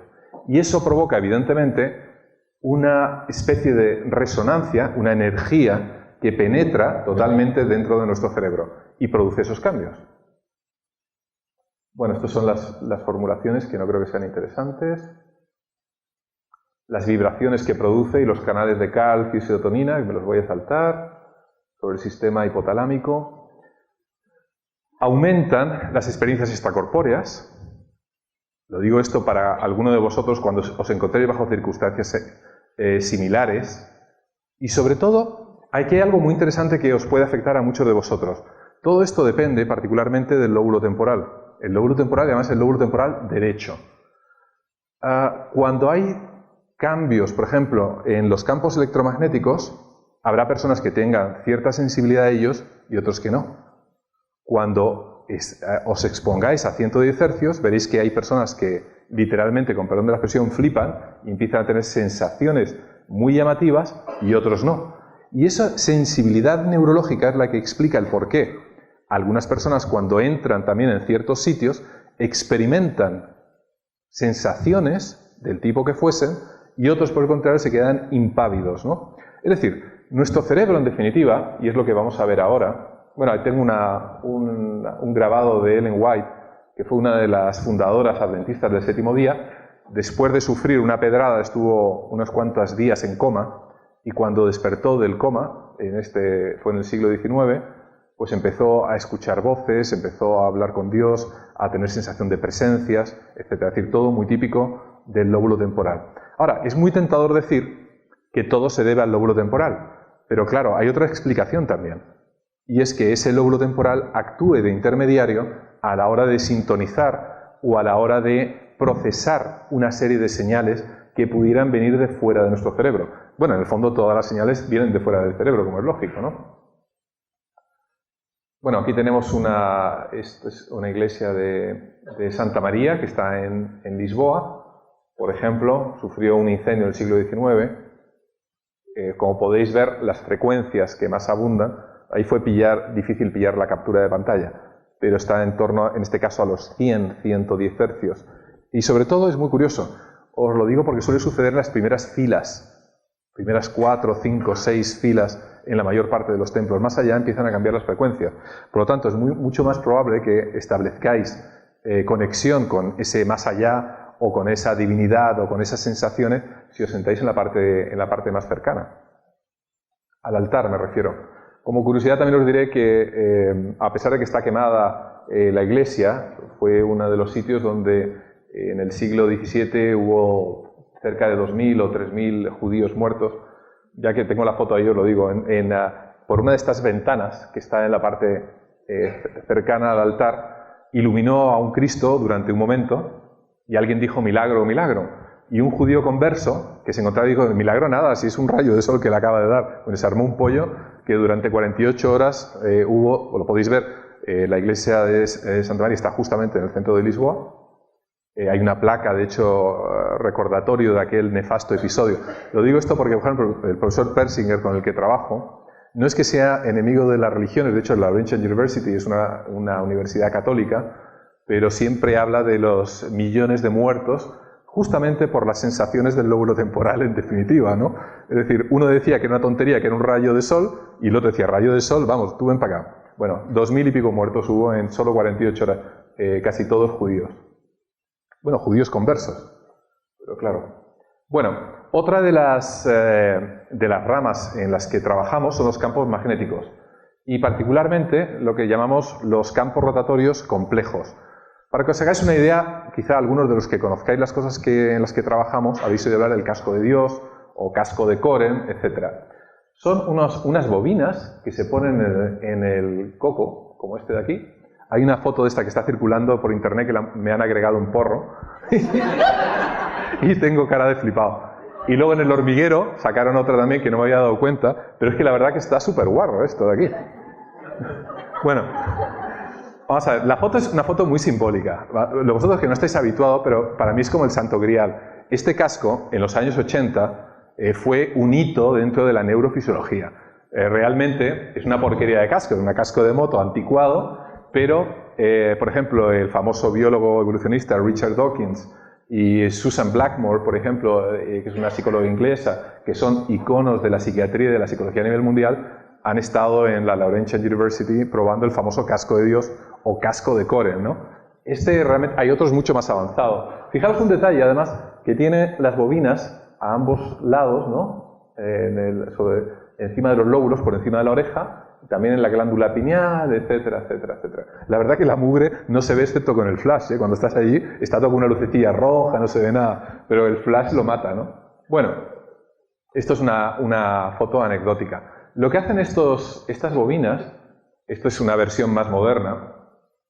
Speaker 1: Y eso provoca, evidentemente, una especie de resonancia, una energía que penetra totalmente dentro de nuestro cerebro y produce esos cambios. Bueno, estas son las formulaciones que no creo que sean interesantes. Las vibraciones que produce y los canales de calcio y serotonina, que me los voy a saltar. sobre el sistema hipotalámico. Aumentan las experiencias extracorpóreas. Lo digo esto para alguno de vosotros cuando os encontréis bajo circunstancias similares. Y sobre todo, aquí hay algo muy interesante que os puede afectar a muchos de vosotros. Todo esto depende particularmente del lóbulo temporal. El lóbulo temporal, además, es el lóbulo temporal derecho. Cuando hay cambios, por ejemplo, en los campos electromagnéticos, habrá personas que tengan cierta sensibilidad a ellos y otros que no. Cuando os expongáis a 110 Hz, veréis que hay personas que literalmente, con perdón de la expresión, flipan y empiezan a tener sensaciones muy llamativas y otros no. Y esa sensibilidad neurológica es la que explica el por qué algunas personas, cuando entran también en ciertos sitios, experimentan sensaciones del tipo que fuesen y otros, por el contrario, se quedan impávidos, ¿no? Es decir, nuestro cerebro, en definitiva, y es lo que vamos a ver ahora. Bueno, ahí tengo un grabado de Ellen White, que fue una de las fundadoras adventistas del séptimo día. Después de sufrir una pedrada, estuvo unos cuantos días en coma, y cuando despertó del coma, fue en el siglo XIX, pues empezó a escuchar voces, empezó a hablar con Dios, a tener sensación de presencias, etc. Es decir, todo muy típico del lóbulo temporal. Ahora, es muy tentador decir que todo se debe al lóbulo temporal, pero claro, hay otra explicación también. Y es que ese lóbulo temporal actúe de intermediario a la hora de sintonizar o a la hora de procesar una serie de señales que pudieran venir de fuera de nuestro cerebro. Bueno, en el fondo todas las señales vienen de fuera del cerebro, como es lógico, ¿no? Bueno, aquí tenemos esto es una iglesia de Santa María que está en Lisboa. Por ejemplo, sufrió un incendio en el siglo XIX. Como podéis ver, las frecuencias que más abundan, ahí fue difícil pillar la captura de pantalla, pero está en torno, en este caso, a los 100-110 Hz. Y sobre todo es muy curioso, os lo digo porque suele suceder en las primeras filas, primeras 4, 5, 6 filas en la mayor parte de los templos. Más allá empiezan a cambiar las frecuencias. Por lo tanto, es mucho más probable que establezcáis conexión con ese más allá o con esa divinidad o con esas sensaciones si os sentáis en la parte más cercana. Al altar me refiero. Como curiosidad también os diré que a pesar de que está quemada la iglesia, fue uno de los sitios donde en el siglo XVII hubo cerca de 2.000 o 3.000 judíos muertos. Ya que tengo la foto ahí, os lo digo, por una de estas ventanas que está en la parte cercana al altar, iluminó a un Cristo durante un momento y alguien dijo milagro, milagro. Y un judío converso que se encontraba dijo, milagro nada, si es un rayo de sol que le acaba de dar. Pues se armó un pollo que durante 48 horas hubo, lo podéis ver, la iglesia de Santa María está justamente en el centro de Lisboa. Hay una placa, de hecho, recordatorio de aquel nefasto episodio. Lo digo esto porque, por ejemplo, el profesor Persinger, con el que trabajo, no es que sea enemigo de las religiones. De hecho, la Laurentian University es una universidad católica, pero siempre habla de los millones de muertos justamente por las sensaciones del lóbulo temporal, en definitiva, ¿no? Es decir, uno decía que era una tontería, que era un rayo de sol, y el otro decía, rayo de sol, vamos, tú ven para acá. Bueno, 2.000 y pico muertos hubo en solo 48 horas, casi todos judíos. Bueno, judíos conversos, pero claro. Bueno, otra de las ramas en las que trabajamos son los campos magnéticos, y particularmente lo que llamamos los campos rotatorios complejos. Para que os hagáis una idea, quizá algunos de los que conozcáis las cosas en las que trabajamos, habéis oído hablar del casco de Dios o casco de Coren, etc. Son unas bobinas que se ponen en el coco, como este de aquí. Hay una foto de esta que está circulando por internet que me han agregado un porro y tengo cara de flipado. Y luego en el hormiguero sacaron otra también que no me había dado cuenta, pero es que la verdad que está súper guarro esto de aquí. Bueno, vamos a ver, la foto es una foto muy simbólica. Vosotros que no estáis habituados, pero para mí es como el santo grial. Este casco, en los años 80, fue un hito dentro de la neurofisiología. Realmente es una porquería de casco, es un casco de moto anticuado, pero, por ejemplo, el famoso biólogo evolucionista Richard Dawkins y Susan Blackmore, por ejemplo, que es una psicóloga inglesa, que son iconos de la psiquiatría y de la psicología a nivel mundial, han estado en la Laurentian University probando el famoso casco de Dios o casco de Coren, ¿no? Realmente hay otros mucho más avanzados. Fijaos un detalle, además, que tiene las bobinas a ambos lados, ¿no? Encima de los lóbulos, por encima de la oreja, también en la glándula pineal, etcétera, etcétera, etcétera. La verdad que la mugre no se ve excepto con el flash, ¿eh? Cuando estás allí está todo con una lucecilla roja, no se ve nada, pero el flash lo mata, ¿no? Bueno, esto es una foto anecdótica. Lo que hacen estas bobinas, esto es una versión más moderna,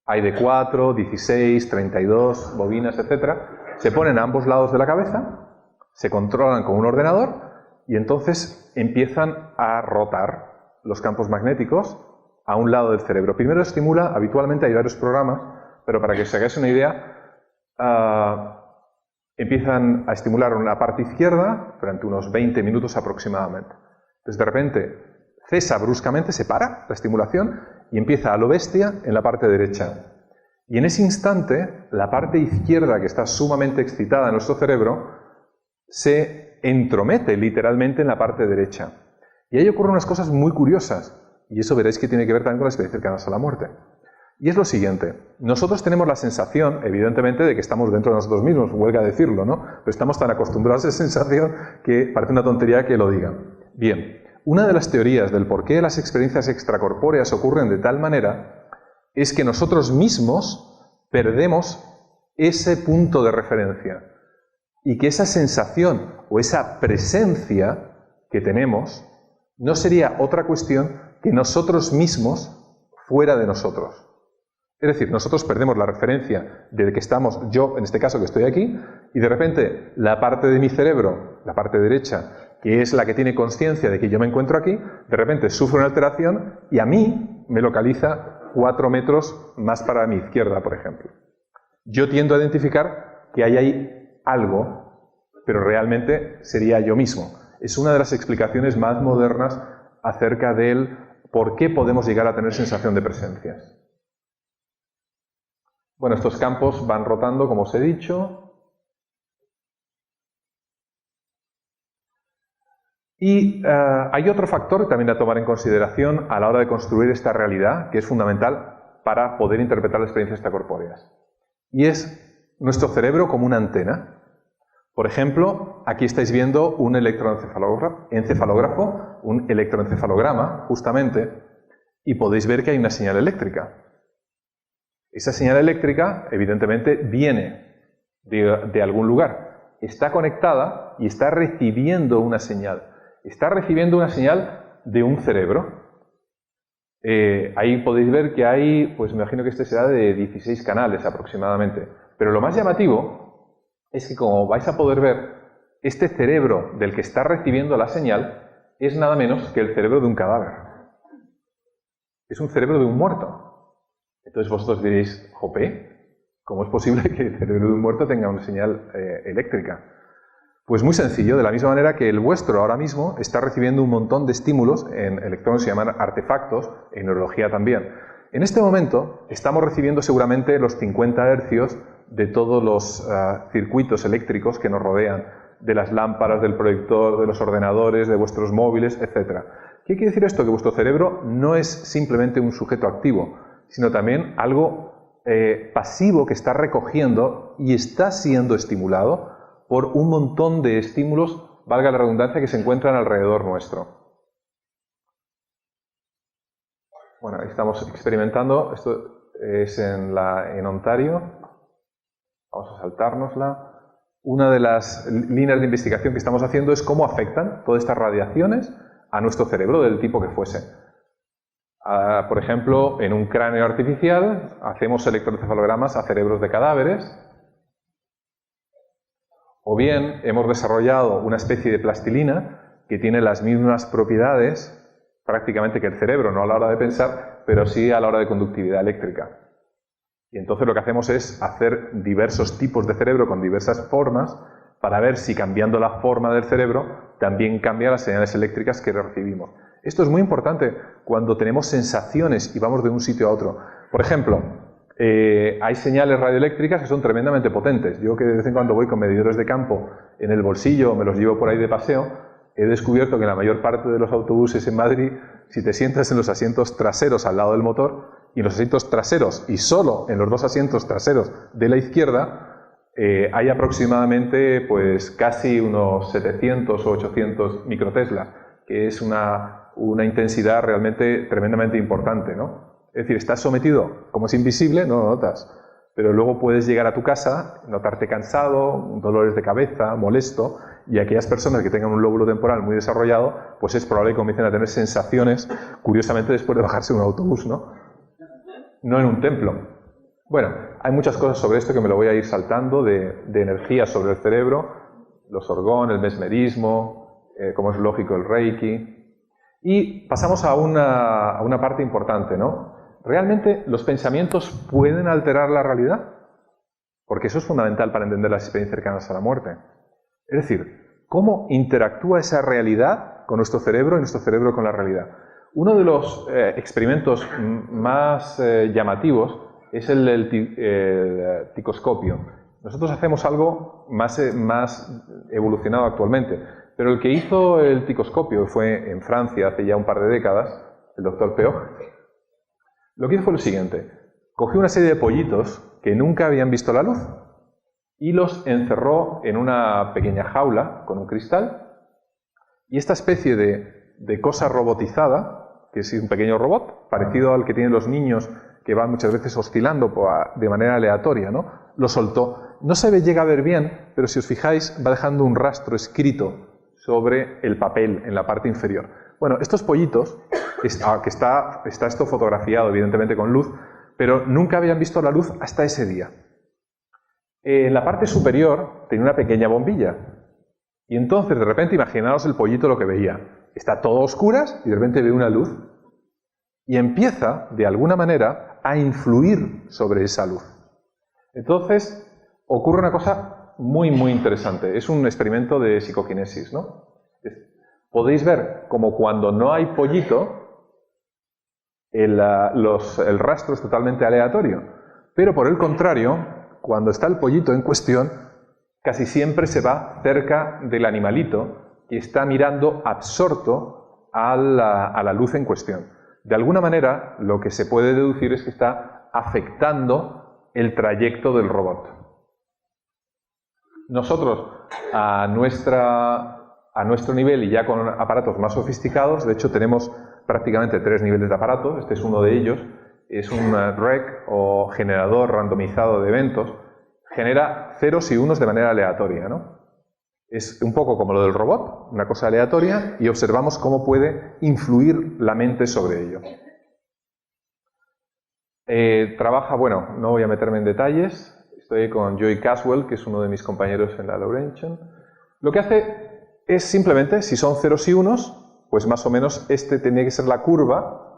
Speaker 1: hay de 4, 16, 32 bobinas, etcétera, se ponen a ambos lados de la cabeza, se controlan con un ordenador y entonces empiezan a rotar los campos magnéticos a un lado del cerebro. Primero estimula, habitualmente hay varios programas, pero para que os hagáis una idea, empiezan a estimular una parte izquierda durante unos 20 minutos aproximadamente. Entonces de repente cesa bruscamente, se para la estimulación y empieza a lo bestia en la parte derecha. Y en ese instante, la parte izquierda, que está sumamente excitada en nuestro cerebro, se entromete literalmente en la parte derecha. Y ahí ocurren unas cosas muy curiosas, y eso veréis que tiene que ver también con las experiencias cercanas a la muerte. Y es lo siguiente, nosotros tenemos la sensación, evidentemente, de que estamos dentro de nosotros mismos, huelga decirlo, ¿no? Pero estamos tan acostumbrados a esa sensación que parece una tontería que lo digan. Bien, una de las teorías del por qué las experiencias extracorpóreas ocurren de tal manera es que nosotros mismos perdemos ese punto de referencia y que esa sensación o esa presencia que tenemos no sería otra cuestión que nosotros mismos fuera de nosotros. Es decir, nosotros perdemos la referencia de que estamos, yo en este caso que estoy aquí, y de repente la parte de mi cerebro, la parte derecha, que es la que tiene conciencia de que yo me encuentro aquí, de repente sufre una alteración y a mí me localiza 4 metros más para mi izquierda, por ejemplo. Yo tiendo a identificar que hay ahí algo, pero realmente sería yo mismo. Es una de las explicaciones más modernas acerca del por qué podemos llegar a tener sensación de presencias. Bueno, estos campos van rotando, como os he dicho. Y hay otro factor también a tomar en consideración a la hora de construir esta realidad, que es fundamental para poder interpretar las experiencias extracorpóreas. Y es nuestro cerebro como una antena. Por ejemplo, aquí estáis viendo un electroencefalógrafo, un electroencefalograma, justamente, y podéis ver que hay una señal eléctrica. Esa señal eléctrica, evidentemente, viene de algún lugar. Está conectada y está recibiendo una señal. Está recibiendo una señal de un cerebro. Ahí podéis ver que hay, pues me imagino que este será de 16 canales aproximadamente. Pero lo más llamativo es que, como vais a poder ver, este cerebro del que está recibiendo la señal es nada menos que el cerebro de un cadáver. Es un cerebro de un muerto. Entonces vosotros diréis, jope, ¿cómo es posible que el cerebro de un muerto tenga una señal eléctrica? Pues muy sencillo, de la misma manera que el vuestro ahora mismo está recibiendo un montón de estímulos, en electrónicos se llaman artefactos, en neurología también. En este momento estamos recibiendo seguramente los 50 hercios de todos los circuitos eléctricos que nos rodean, de las lámparas, del proyector, de los ordenadores, de vuestros móviles, etc. ¿Qué quiere decir esto? Que vuestro cerebro no es simplemente un sujeto activo, sino también algo pasivo que está recogiendo y está siendo estimulado por un montón de estímulos, valga la redundancia, que se encuentran alrededor nuestro. Bueno, estamos experimentando, esto es en Ontario, vamos a saltárnosla. Una de las líneas de investigación que estamos haciendo es cómo afectan todas estas radiaciones a nuestro cerebro, del tipo que fuese. Por ejemplo, en un cráneo artificial hacemos electroencefalogramas a cerebros de cadáveres. O bien hemos desarrollado una especie de plastilina que tiene las mismas propiedades prácticamente que el cerebro, no a la hora de pensar, pero sí a la hora de conductividad eléctrica. Y entonces lo que hacemos es hacer diversos tipos de cerebro con diversas formas para ver si cambiando la forma del cerebro también cambia las señales eléctricas que recibimos. Esto es muy importante cuando tenemos sensaciones y vamos de un sitio a otro. Por ejemplo, hay señales radioeléctricas que son tremendamente potentes. Yo, que de vez en cuando voy con medidores de campo en el bolsillo, me los llevo por ahí de paseo, he descubierto que en la mayor parte de los autobuses en Madrid, si te sientas en los asientos traseros al lado del motor, y en los asientos traseros y solo en los dos asientos traseros de la izquierda, hay aproximadamente pues casi unos 700 o 800 microteslas, que es una una intensidad realmente tremendamente importante, ¿no? Es decir, estás sometido, como es invisible, no lo notas, pero luego puedes llegar a tu casa, notarte cansado, dolores de cabeza, molesto, y aquellas personas que tengan un lóbulo temporal muy desarrollado, pues es probable que comiencen a tener sensaciones, curiosamente después de bajarse de un autobús, ¿no? No en un templo. Bueno, hay muchas cosas sobre esto que me lo voy a ir saltando, de energía sobre el cerebro, los orgón, el mesmerismo, como es lógico el reiki. Y pasamos a una parte importante, ¿no? ¿Realmente los pensamientos pueden alterar la realidad? Porque eso es fundamental para entender las experiencias cercanas a la muerte. Es decir, ¿cómo interactúa esa realidad con nuestro cerebro y nuestro cerebro con la realidad? Uno de los experimentos más llamativos es el ticoscopio. Nosotros hacemos algo más evolucionado actualmente, pero el que hizo el ticoscopio fue en Francia hace ya un par de décadas, el doctor Peog. Lo que hizo fue lo siguiente: cogió una serie de pollitos que nunca habían visto la luz y los encerró en una pequeña jaula con un cristal, y esta especie de cosa robotizada, que es un pequeño robot, parecido al que tienen los niños que van muchas veces oscilando de manera aleatoria, ¿no? Lo soltó. No se llega a ver bien, pero si os fijáis va dejando un rastro escrito sobre el papel en la parte inferior. Bueno, estos pollitos, que está esto fotografiado evidentemente con luz, pero nunca habían visto la luz hasta ese día. En la parte superior tenía una pequeña bombilla. Y entonces, de repente, imaginaos el pollito lo que veía. Está todo a oscuras y de repente ve una luz. Y empieza, de alguna manera, a influir sobre esa luz. Entonces, ocurre una cosa muy, muy interesante. Es un experimento de psicoquinesis, ¿no? Podéis ver como cuando no hay pollito, el rastro es totalmente aleatorio. Pero por el contrario, cuando está el pollito en cuestión, casi siempre se va cerca del animalito que está mirando absorto a la luz en cuestión. De alguna manera, lo que se puede deducir es que está afectando el trayecto del robot. Nosotros, a nuestro nivel y ya con aparatos más sofisticados, de hecho tenemos prácticamente 3 niveles de aparatos, este es uno de ellos, es un REC o generador randomizado de eventos, genera ceros y unos de manera aleatoria, ¿no? Es un poco como lo del robot, una cosa aleatoria, y observamos cómo puede influir la mente sobre ello. Trabaja, bueno, no voy a meterme en detalles, estoy con Joy Caswell, que es uno de mis compañeros en la Laurentian. Lo que hace es simplemente, si son ceros y unos, pues más o menos este tiene que ser la curva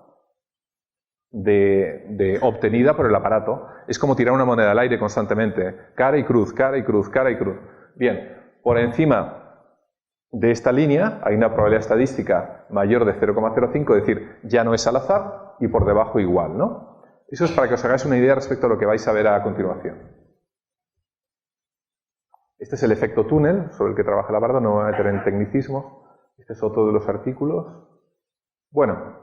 Speaker 1: obtenida por el aparato. Es como tirar una moneda al aire constantemente, cara y cruz, cara y cruz, cara y cruz. Bien, por encima de esta línea hay una probabilidad estadística mayor de 0,05, es decir, ya no es al azar, y por debajo igual, ¿no? Eso es para que os hagáis una idea respecto a lo que vais a ver a continuación. Este es el efecto túnel sobre el que trabaja la barda, no me voy a meter en tecnicismos. Este es otro de los artículos. Bueno,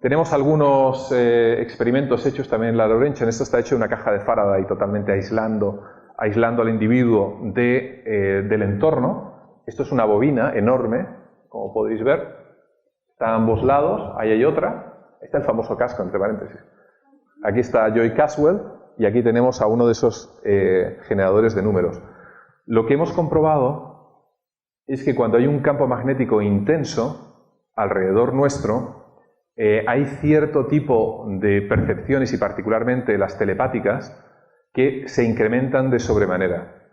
Speaker 1: tenemos algunos experimentos hechos también en la Laurentian. Esto está hecho en una caja de Faraday, totalmente aislando al individuo del entorno. Esto es una bobina enorme, como podéis ver. Está a ambos lados, ahí hay otra. Ahí está el famoso casco, entre paréntesis. Aquí está Joy Caswell y aquí tenemos a uno de esos generadores de números. Lo que hemos comprobado es que cuando hay un campo magnético intenso alrededor nuestro, hay cierto tipo de percepciones, y particularmente las telepáticas, que se incrementan de sobremanera.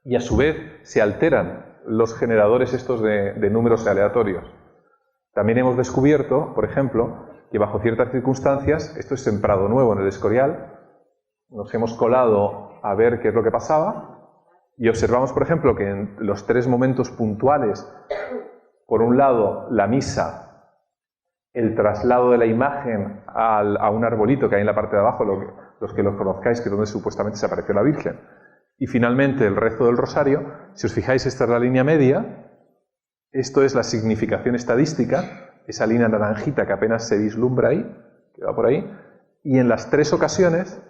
Speaker 1: Y a su vez se alteran los generadores estos de números aleatorios. También hemos descubierto, por ejemplo, que bajo ciertas circunstancias, esto es en Prado Nuevo, en el Escorial, nos hemos colado a ver qué es lo que pasaba, y observamos, por ejemplo, que en los 3 momentos puntuales, por un lado, la misa, el traslado de la imagen a un arbolito que hay en la parte de abajo, los que lo conozcáis, que es donde supuestamente se apareció la Virgen, y finalmente el rezo del rosario. Si os fijáis, esta es la línea media, esto es la significación estadística, esa línea naranjita que apenas se vislumbra ahí, que va por ahí, y en las 3 ocasiones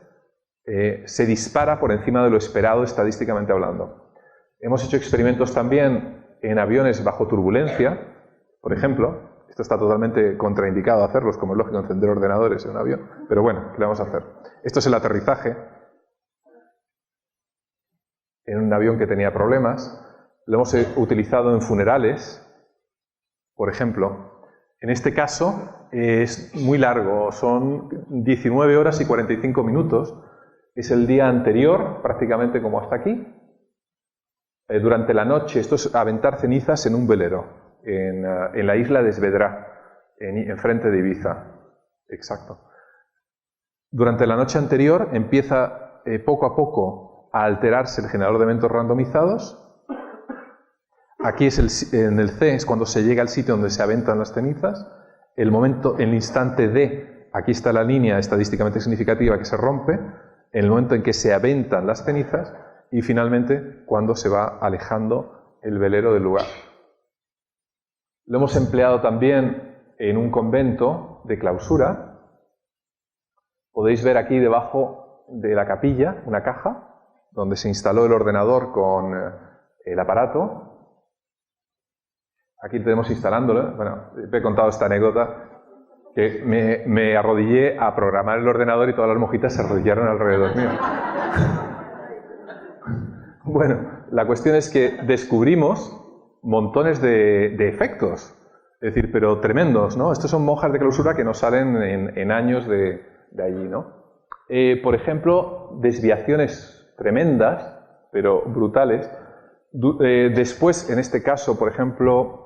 Speaker 1: se dispara por encima de lo esperado estadísticamente hablando. Hemos hecho experimentos también en aviones bajo turbulencia, por ejemplo, Esto está totalmente contraindicado hacerlo, es como es lógico encender ordenadores en un avión, pero bueno, ¿qué le vamos a hacer? Esto es el aterrizaje en un avión que tenía problemas. Lo hemos utilizado en funerales, por ejemplo. En este caso es muy largo, son 19 horas y 45 minutos. Es el día anterior, prácticamente como hasta aquí. Durante la noche, esto es aventar cenizas en un velero, en la isla de Esvedra, enfrente de Ibiza. Exacto. Durante la noche anterior empieza poco a poco a alterarse el generador de eventos randomizados. Aquí es en el C es cuando se llega al sitio donde se aventan las cenizas. El instante D, aquí está la línea estadísticamente significativa que se rompe, en el momento en que se aventan las cenizas y finalmente cuando se va alejando el velero del lugar. Lo hemos empleado también en un convento de clausura. Podéis ver aquí debajo de la capilla una caja donde se instaló el ordenador con el aparato. Aquí tenemos instalándolo. Bueno, he contado esta anécdota, que me arrodillé a programar el ordenador y todas las monjitas se arrodillaron alrededor mío. Bueno, la cuestión es que descubrimos montones de efectos, es decir, pero tremendos, ¿no? Estos son monjas de clausura que nos salen en años de allí, ¿no? Por ejemplo, desviaciones tremendas, pero brutales. Después, en este caso, por ejemplo,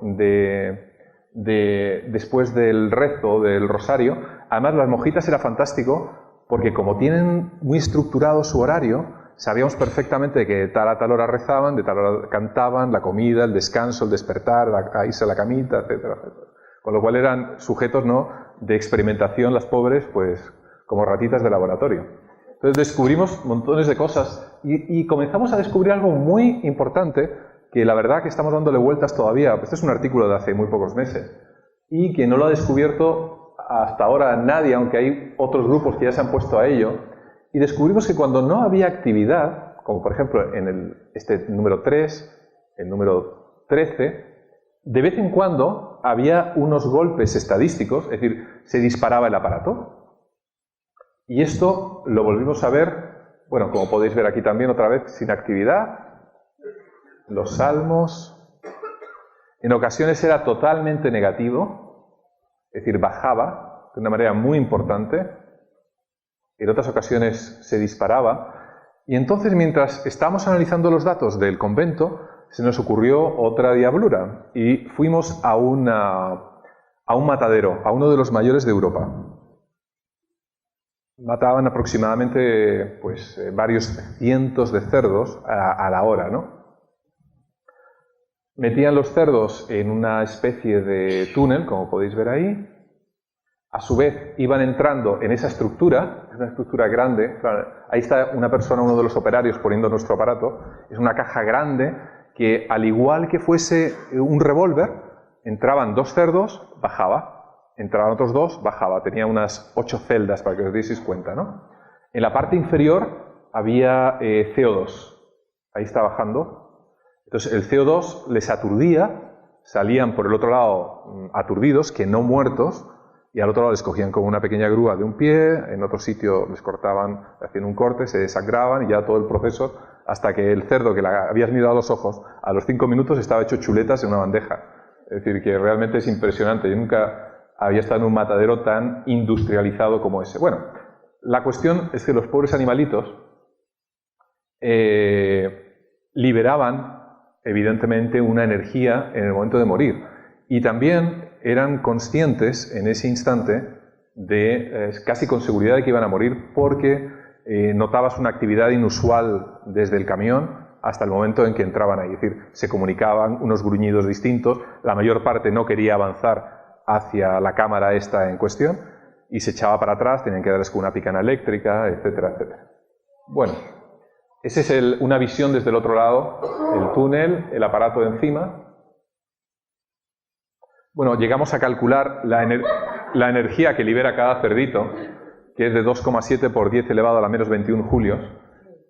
Speaker 1: después del rezo, del rosario, además las monjitas era fantástico porque como tienen muy estructurado su horario, sabíamos perfectamente que de tal a tal hora rezaban, de tal hora cantaban, la comida, el descanso, el despertar, a irse a la camita, etcétera, etcétera. Con lo cual eran sujetos, ¿no?, de experimentación, las pobres, pues como ratitas de laboratorio. Entonces descubrimos montones de cosas y comenzamos a descubrir algo muy importante que la verdad que estamos dándole vueltas todavía. Este es un artículo de hace muy pocos meses y que no lo ha descubierto hasta ahora nadie, aunque hay otros grupos que ya se han puesto a ello. Y descubrimos que cuando no había actividad, como por ejemplo en este número 3, el número 13, de vez en cuando había unos golpes estadísticos, es decir, se disparaba el aparato. Y esto lo volvimos a ver, bueno, como podéis ver aquí también otra vez, sin actividad. Los salmos. En ocasiones era totalmente negativo, es decir, bajaba de una manera muy importante. En otras ocasiones se disparaba. Y entonces, mientras estábamos analizando los datos del convento, se nos ocurrió otra diablura. Y fuimos a un matadero, a uno de los mayores de Europa. Mataban aproximadamente pues, varios cientos de cerdos a la hora, ¿no? Metían los cerdos en una especie de túnel, como podéis ver ahí. A su vez, iban entrando en esa estructura, es una estructura grande. Claro, ahí está una persona, uno de los operarios, poniendo nuestro aparato. Es una caja grande que, al igual que fuese un revólver, entraban 2 cerdos, bajaba. Entraban otros 2, bajaba. Tenía unas 8 celdas, para que os deis cuenta, ¿no? En la parte inferior había CO2. Ahí está bajando. Entonces, el CO2 les aturdía, salían por el otro lado aturdidos, que no muertos, y al otro lado les cogían como una pequeña grúa de un pie, en otro sitio les cortaban, hacían un corte, se desangraban, y ya todo el proceso, hasta que el cerdo que le habías mirado a los ojos, a los 5 minutos estaba hecho chuletas en una bandeja. Es decir, que realmente es impresionante. Yo nunca había estado en un matadero tan industrializado como ese. Bueno, la cuestión es que los pobres animalitos liberaban, evidentemente, una energía en el momento de morir. Y también eran conscientes en ese instante casi con seguridad de que iban a morir porque notabas una actividad inusual desde el camión hasta el momento en que entraban ahí. Es decir, se comunicaban unos gruñidos distintos, la mayor parte no quería avanzar hacia la cámara esta en cuestión y se echaba para atrás, tenían que darles con una picana eléctrica, etcétera, etcétera. Bueno, esa es una visión desde el otro lado, el túnel, el aparato de encima. Bueno, llegamos a calcular la energía que libera cada cerdito, que es de 2,7 por 10 elevado a la menos 21 julios,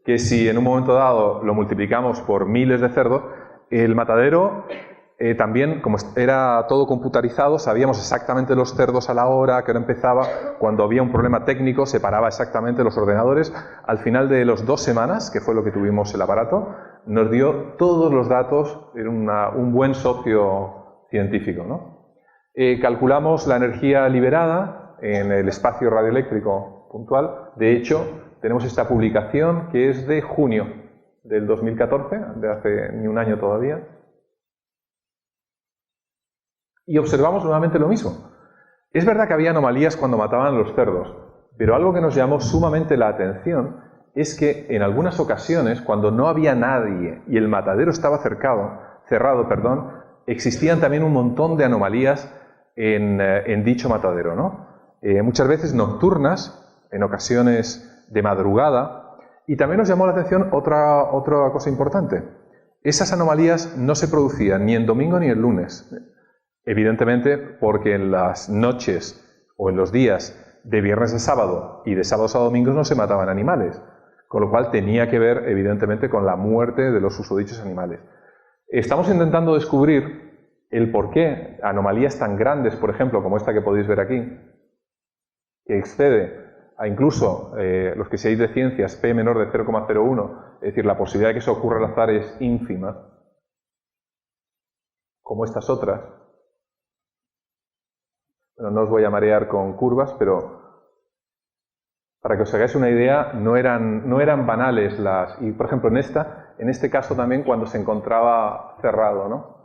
Speaker 1: que si en un momento dado lo multiplicamos por miles de cerdos, el matadero también, como era todo computarizado, sabíamos exactamente los cerdos a la hora, que hora empezaba. Cuando había un problema técnico, se paraba exactamente los ordenadores. Al final de las 2 semanas, que fue lo que tuvimos el aparato, nos dio todos los datos. Era un buen socio científico, ¿no? Calculamos la energía liberada en el espacio radioeléctrico puntual. De hecho, tenemos esta publicación que es de junio del 2014, de hace ni un año todavía. Y observamos nuevamente lo mismo. Es verdad que había anomalías cuando mataban los cerdos, pero algo que nos llamó sumamente la atención es que en algunas ocasiones, cuando no había nadie y el matadero estaba cerrado, existían también un montón de anomalías en dicho matadero, ¿no? Muchas veces nocturnas, en ocasiones de madrugada, y también nos llamó la atención otra cosa importante. Esas anomalías no se producían ni en domingo ni en lunes. Evidentemente, porque en las noches o en los días de viernes a sábado y de sábados a domingos no se mataban animales, con lo cual tenía que ver, evidentemente, con la muerte de los susodichos animales. Estamos intentando descubrir el por qué anomalías tan grandes, por ejemplo, como esta que podéis ver aquí, que excede a incluso los que seáis de ciencias, P menor de 0,01, es decir, la posibilidad de que eso ocurra al azar es ínfima, como estas otras. Bueno, no os voy a marear con curvas, pero para que os hagáis una idea, no eran banales las... Y, por ejemplo, en este caso también cuando se encontraba cerrado, ¿no?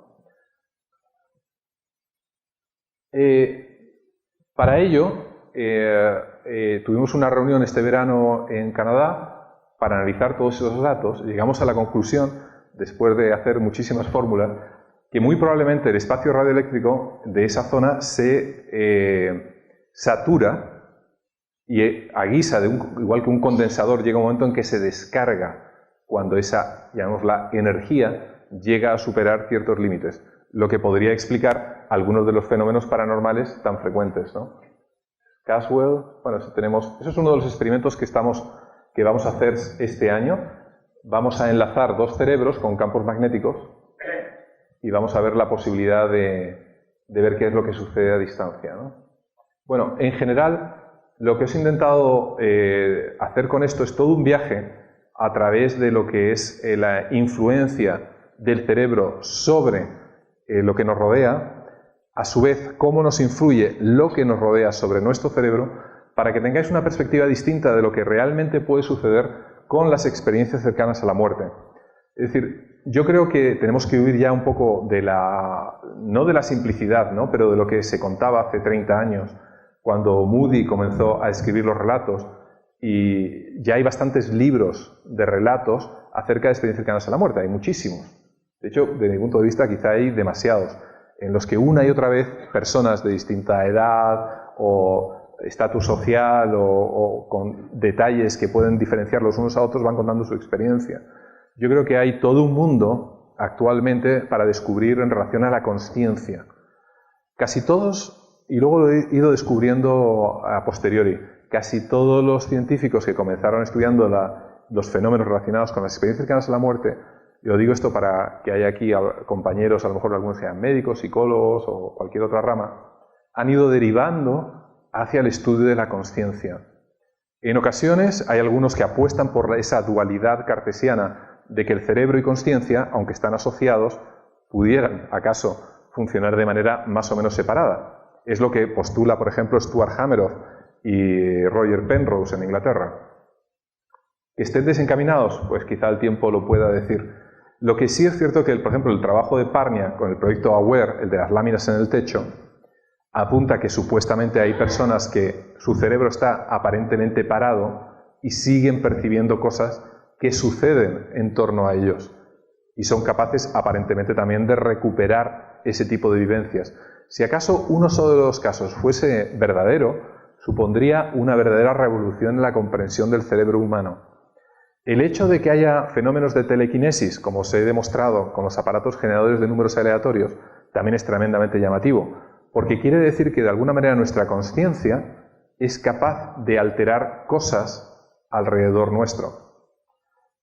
Speaker 1: Para ello, tuvimos una reunión este verano en Canadá para analizar todos esos datos. Llegamos a la conclusión, después de hacer muchísimas fórmulas, que muy probablemente el espacio radioeléctrico de esa zona se satura y a guisa de igual que un condensador, llega un momento en que se descarga cuando esa, llamémosla, energía llega a superar ciertos límites, lo que podría explicar algunos de los fenómenos paranormales tan frecuentes, ¿no? Caswell, bueno, eso es uno de los experimentos que vamos a hacer este año. Vamos a enlazar 2 cerebros con campos magnéticos y vamos a ver la posibilidad de ver qué es lo que sucede a distancia, ¿no? Bueno, en general, lo que os he intentado hacer con esto es todo un viaje a través de lo que es la influencia del cerebro sobre lo que nos rodea, a su vez cómo nos influye lo que nos rodea sobre nuestro cerebro, para que tengáis una perspectiva distinta de lo que realmente puede suceder con las experiencias cercanas a la muerte. Es decir, yo creo que tenemos que huir ya un poco no de la simplicidad, ¿no?, pero de lo que se contaba hace 30 años, cuando Moody comenzó a escribir los relatos, y ya hay bastantes libros de relatos acerca de experiencias cercanas a la muerte, hay muchísimos. De hecho, desde mi punto de vista, quizá hay demasiados, en los que una y otra vez personas de distinta edad o estatus social o con detalles que pueden diferenciar los unos a otros van contando su experiencia. Yo creo que hay todo un mundo actualmente para descubrir en relación a la consciencia. Casi todos, y luego lo he ido descubriendo a posteriori, casi todos los científicos que comenzaron estudiando los fenómenos relacionados con las experiencias cercanas a la muerte, y lo digo esto para que haya aquí compañeros, a lo mejor algunos sean médicos, psicólogos o cualquier otra rama, han ido derivando hacia el estudio de la consciencia. En ocasiones hay algunos que apuestan por esa dualidad cartesiana de que el cerebro y consciencia, aunque están asociados, pudieran, acaso, funcionar de manera más o menos separada. Es lo que postula, por ejemplo, Stuart Hameroff y Roger Penrose en Inglaterra. ¿Que estén desencaminados? Pues quizá el tiempo lo pueda decir. Lo que sí es cierto que, por ejemplo, el trabajo de Parnia con el proyecto AWARE, el de las láminas en el techo, apunta que supuestamente hay personas que su cerebro está aparentemente parado y siguen percibiendo cosas que suceden en torno a ellos. Y son capaces aparentemente también de recuperar ese tipo de vivencias. Si acaso uno solo de los casos fuese verdadero, supondría una verdadera revolución en la comprensión del cerebro humano. El hecho de que haya fenómenos de telequinesis, como os he demostrado con los aparatos generadores de números aleatorios, también es tremendamente llamativo, porque quiere decir que de alguna manera nuestra consciencia es capaz de alterar cosas alrededor nuestro.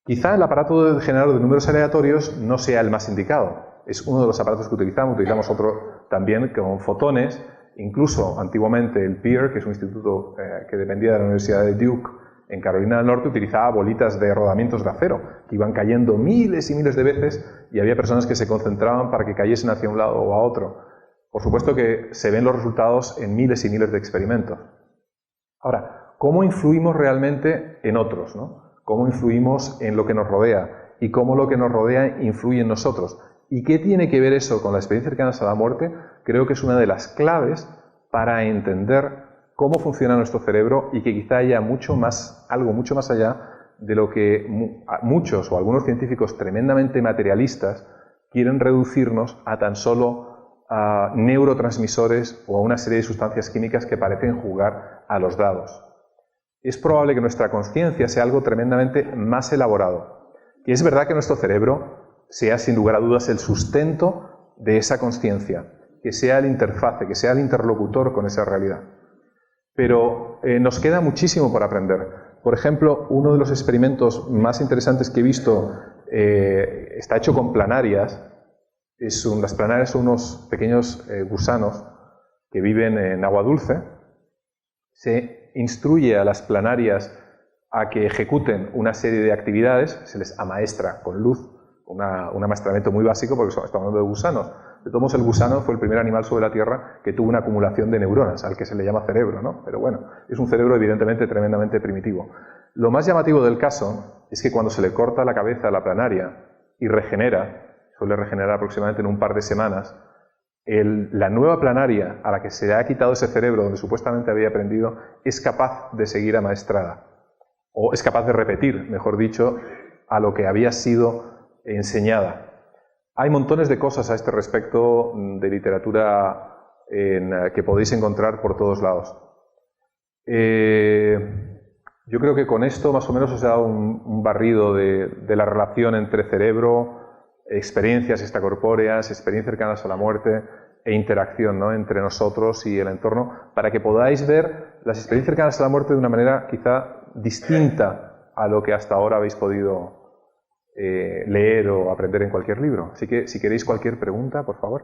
Speaker 1: Quizá el aparato generador de números aleatorios no sea el más indicado, es uno de los aparatos que utilizamos otro también con fotones, incluso antiguamente el PEER, que es un instituto que dependía de la Universidad de Duke en Carolina del Norte, utilizaba bolitas de rodamientos de acero, que iban cayendo miles y miles de veces y había personas que se concentraban para que cayesen hacia un lado o a otro. Por supuesto que se ven los resultados en miles y miles de experimentos. Ahora, ¿cómo influimos realmente en otros, ¿no? ¿Cómo influimos en lo que nos rodea? Y cómo lo que nos rodea influye en nosotros. ¿Y qué tiene que ver eso con la experiencia cercana a la muerte? Creo que es una de las claves para entender cómo funciona nuestro cerebro y que quizá haya algo mucho más allá de lo que muchos o algunos científicos tremendamente materialistas quieren reducirnos a tan solo a neurotransmisores o a una serie de sustancias químicas que parecen jugar a los dados. Es probable que nuestra conciencia sea algo tremendamente más elaborado. Y es verdad que nuestro cerebro sea sin lugar a dudas el sustento de esa conciencia, que sea el interfaz, que sea el interlocutor con esa realidad. Pero nos queda muchísimo por aprender. Por ejemplo, uno de los experimentos más interesantes que he visto está hecho con planarias. Las planarias son unos pequeños gusanos que viven en agua dulce. Se instruye a las planarias a que ejecuten una serie de actividades, se les amaestra con luz, un amaestramiento muy básico porque estamos hablando de gusanos. De todos modos, el gusano fue el primer animal sobre la Tierra que tuvo una acumulación de neuronas, al que se le llama cerebro, ¿no? Pero bueno, es un cerebro evidentemente tremendamente primitivo. Lo más llamativo del caso es que cuando se le corta la cabeza a la planaria y regenera, suele regenerar aproximadamente en un par de semanas, la nueva planaria a la que se le ha quitado ese cerebro donde supuestamente había aprendido es capaz de seguir amaestrada, o es capaz de repetir, mejor dicho, a lo que había sido enseñada. Hay montones de cosas a este respecto de literatura que podéis encontrar por todos lados. Yo creo que con esto más o menos os he dado un barrido de la relación entre cerebro, experiencias extracorpóreas, experiencias cercanas a la muerte e interacción, ¿no?, entre nosotros y el entorno, para que podáis ver las experiencias cercanas a la muerte de una manera quizá distinta a lo que hasta ahora habéis podido leer o aprender en cualquier libro. Así que si queréis cualquier pregunta, por favor.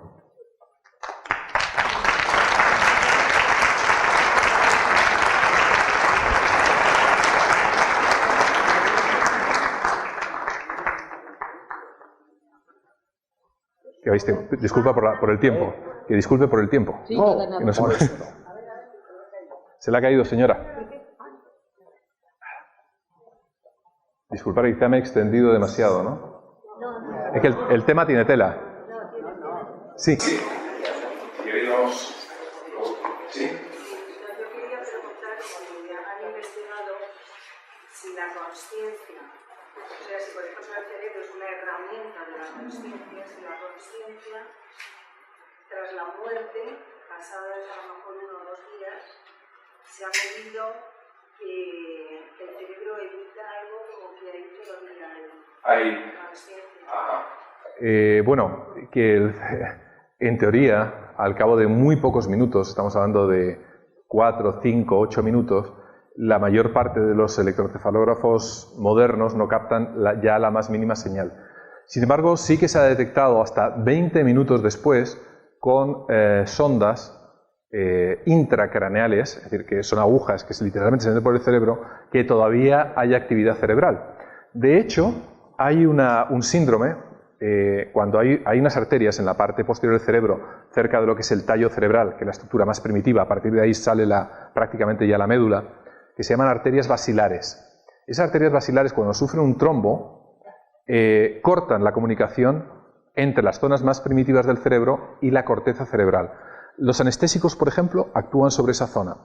Speaker 1: Disculpa por el tiempo. Que disculpe por el tiempo.
Speaker 2: Sí, no,
Speaker 1: Se le ha caído, señora. Disculpad, quizá me he extendido demasiado, ¿no? Es que el tema tiene tela. Sí.
Speaker 3: Sí. Yo quería preguntar si han investigado si la consciencia, o sea, si por ejemplo el cerebro es una herramienta de la consciencia, si la consciencia tras la muerte, pasados a lo mejor 1 o 2 días, se ha medido que el cerebro evita algo como que ahí todavía hay consciencia.
Speaker 1: Bueno, que en teoría, al cabo de muy pocos minutos, estamos hablando de 4, 5, 8 minutos, la mayor parte de los electroencefalógrafos modernos no captan ya la más mínima señal. Sin embargo, sí que se ha detectado hasta 20 minutos después con sondas intracraneales, es decir, que son agujas que literalmente se meten por el cerebro, que todavía hay actividad cerebral. De hecho, hay un síndrome, cuando hay unas arterias en la parte posterior del cerebro, cerca de lo que es el tallo cerebral, que es la estructura más primitiva, a partir de ahí sale prácticamente ya la médula, que se llaman arterias basilares. Esas arterias basilares, cuando sufren un trombo, cortan la comunicación entre las zonas más primitivas del cerebro y la corteza cerebral. Los anestésicos, por ejemplo, actúan sobre esa zona.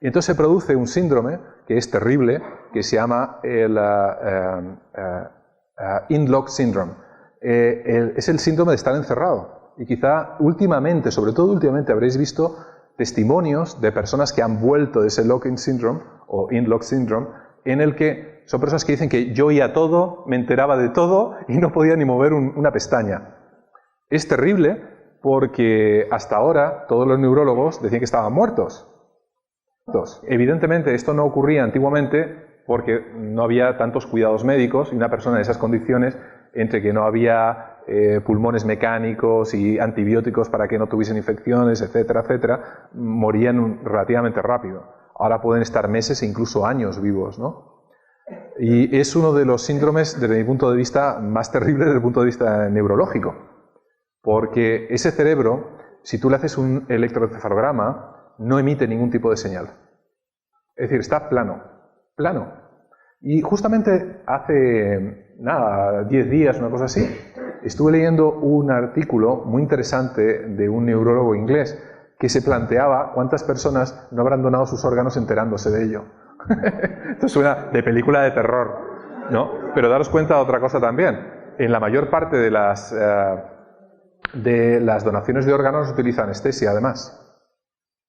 Speaker 1: Y entonces se produce un síndrome que es terrible, que se llama el in-lock syndrome. Es el síndrome de estar encerrado. Y quizá últimamente, sobre todo últimamente, habréis visto testimonios de personas que han vuelto de ese lock-in syndrome o in-lock syndrome, en el que son personas que dicen que yo oía todo, me enteraba de todo y no podía ni mover una pestaña. Es terrible porque hasta ahora todos los neurólogos decían que estaban muertos. Evidentemente esto no ocurría antiguamente porque no había tantos cuidados médicos y una persona en esas condiciones, entre que no había pulmones mecánicos y antibióticos para que no tuviesen infecciones, etcétera, etcétera, morían relativamente rápido. Ahora pueden estar meses e incluso años vivos, ¿no? Y es uno de los síndromes, desde mi punto de vista, más terribles desde el punto de vista neurológico. Porque ese cerebro, si tú le haces un electroencefalograma, no emite ningún tipo de señal. Es decir, está plano. Y justamente hace, 10 días, una cosa así, estuve leyendo un artículo muy interesante de un neurólogo inglés que se planteaba cuántas personas no habrán donado sus órganos enterándose de ello. Esto suena de película de terror, ¿no? Pero daros cuenta de otra cosa también. En la mayor parte de las donaciones de órganos se utiliza anestesia, además,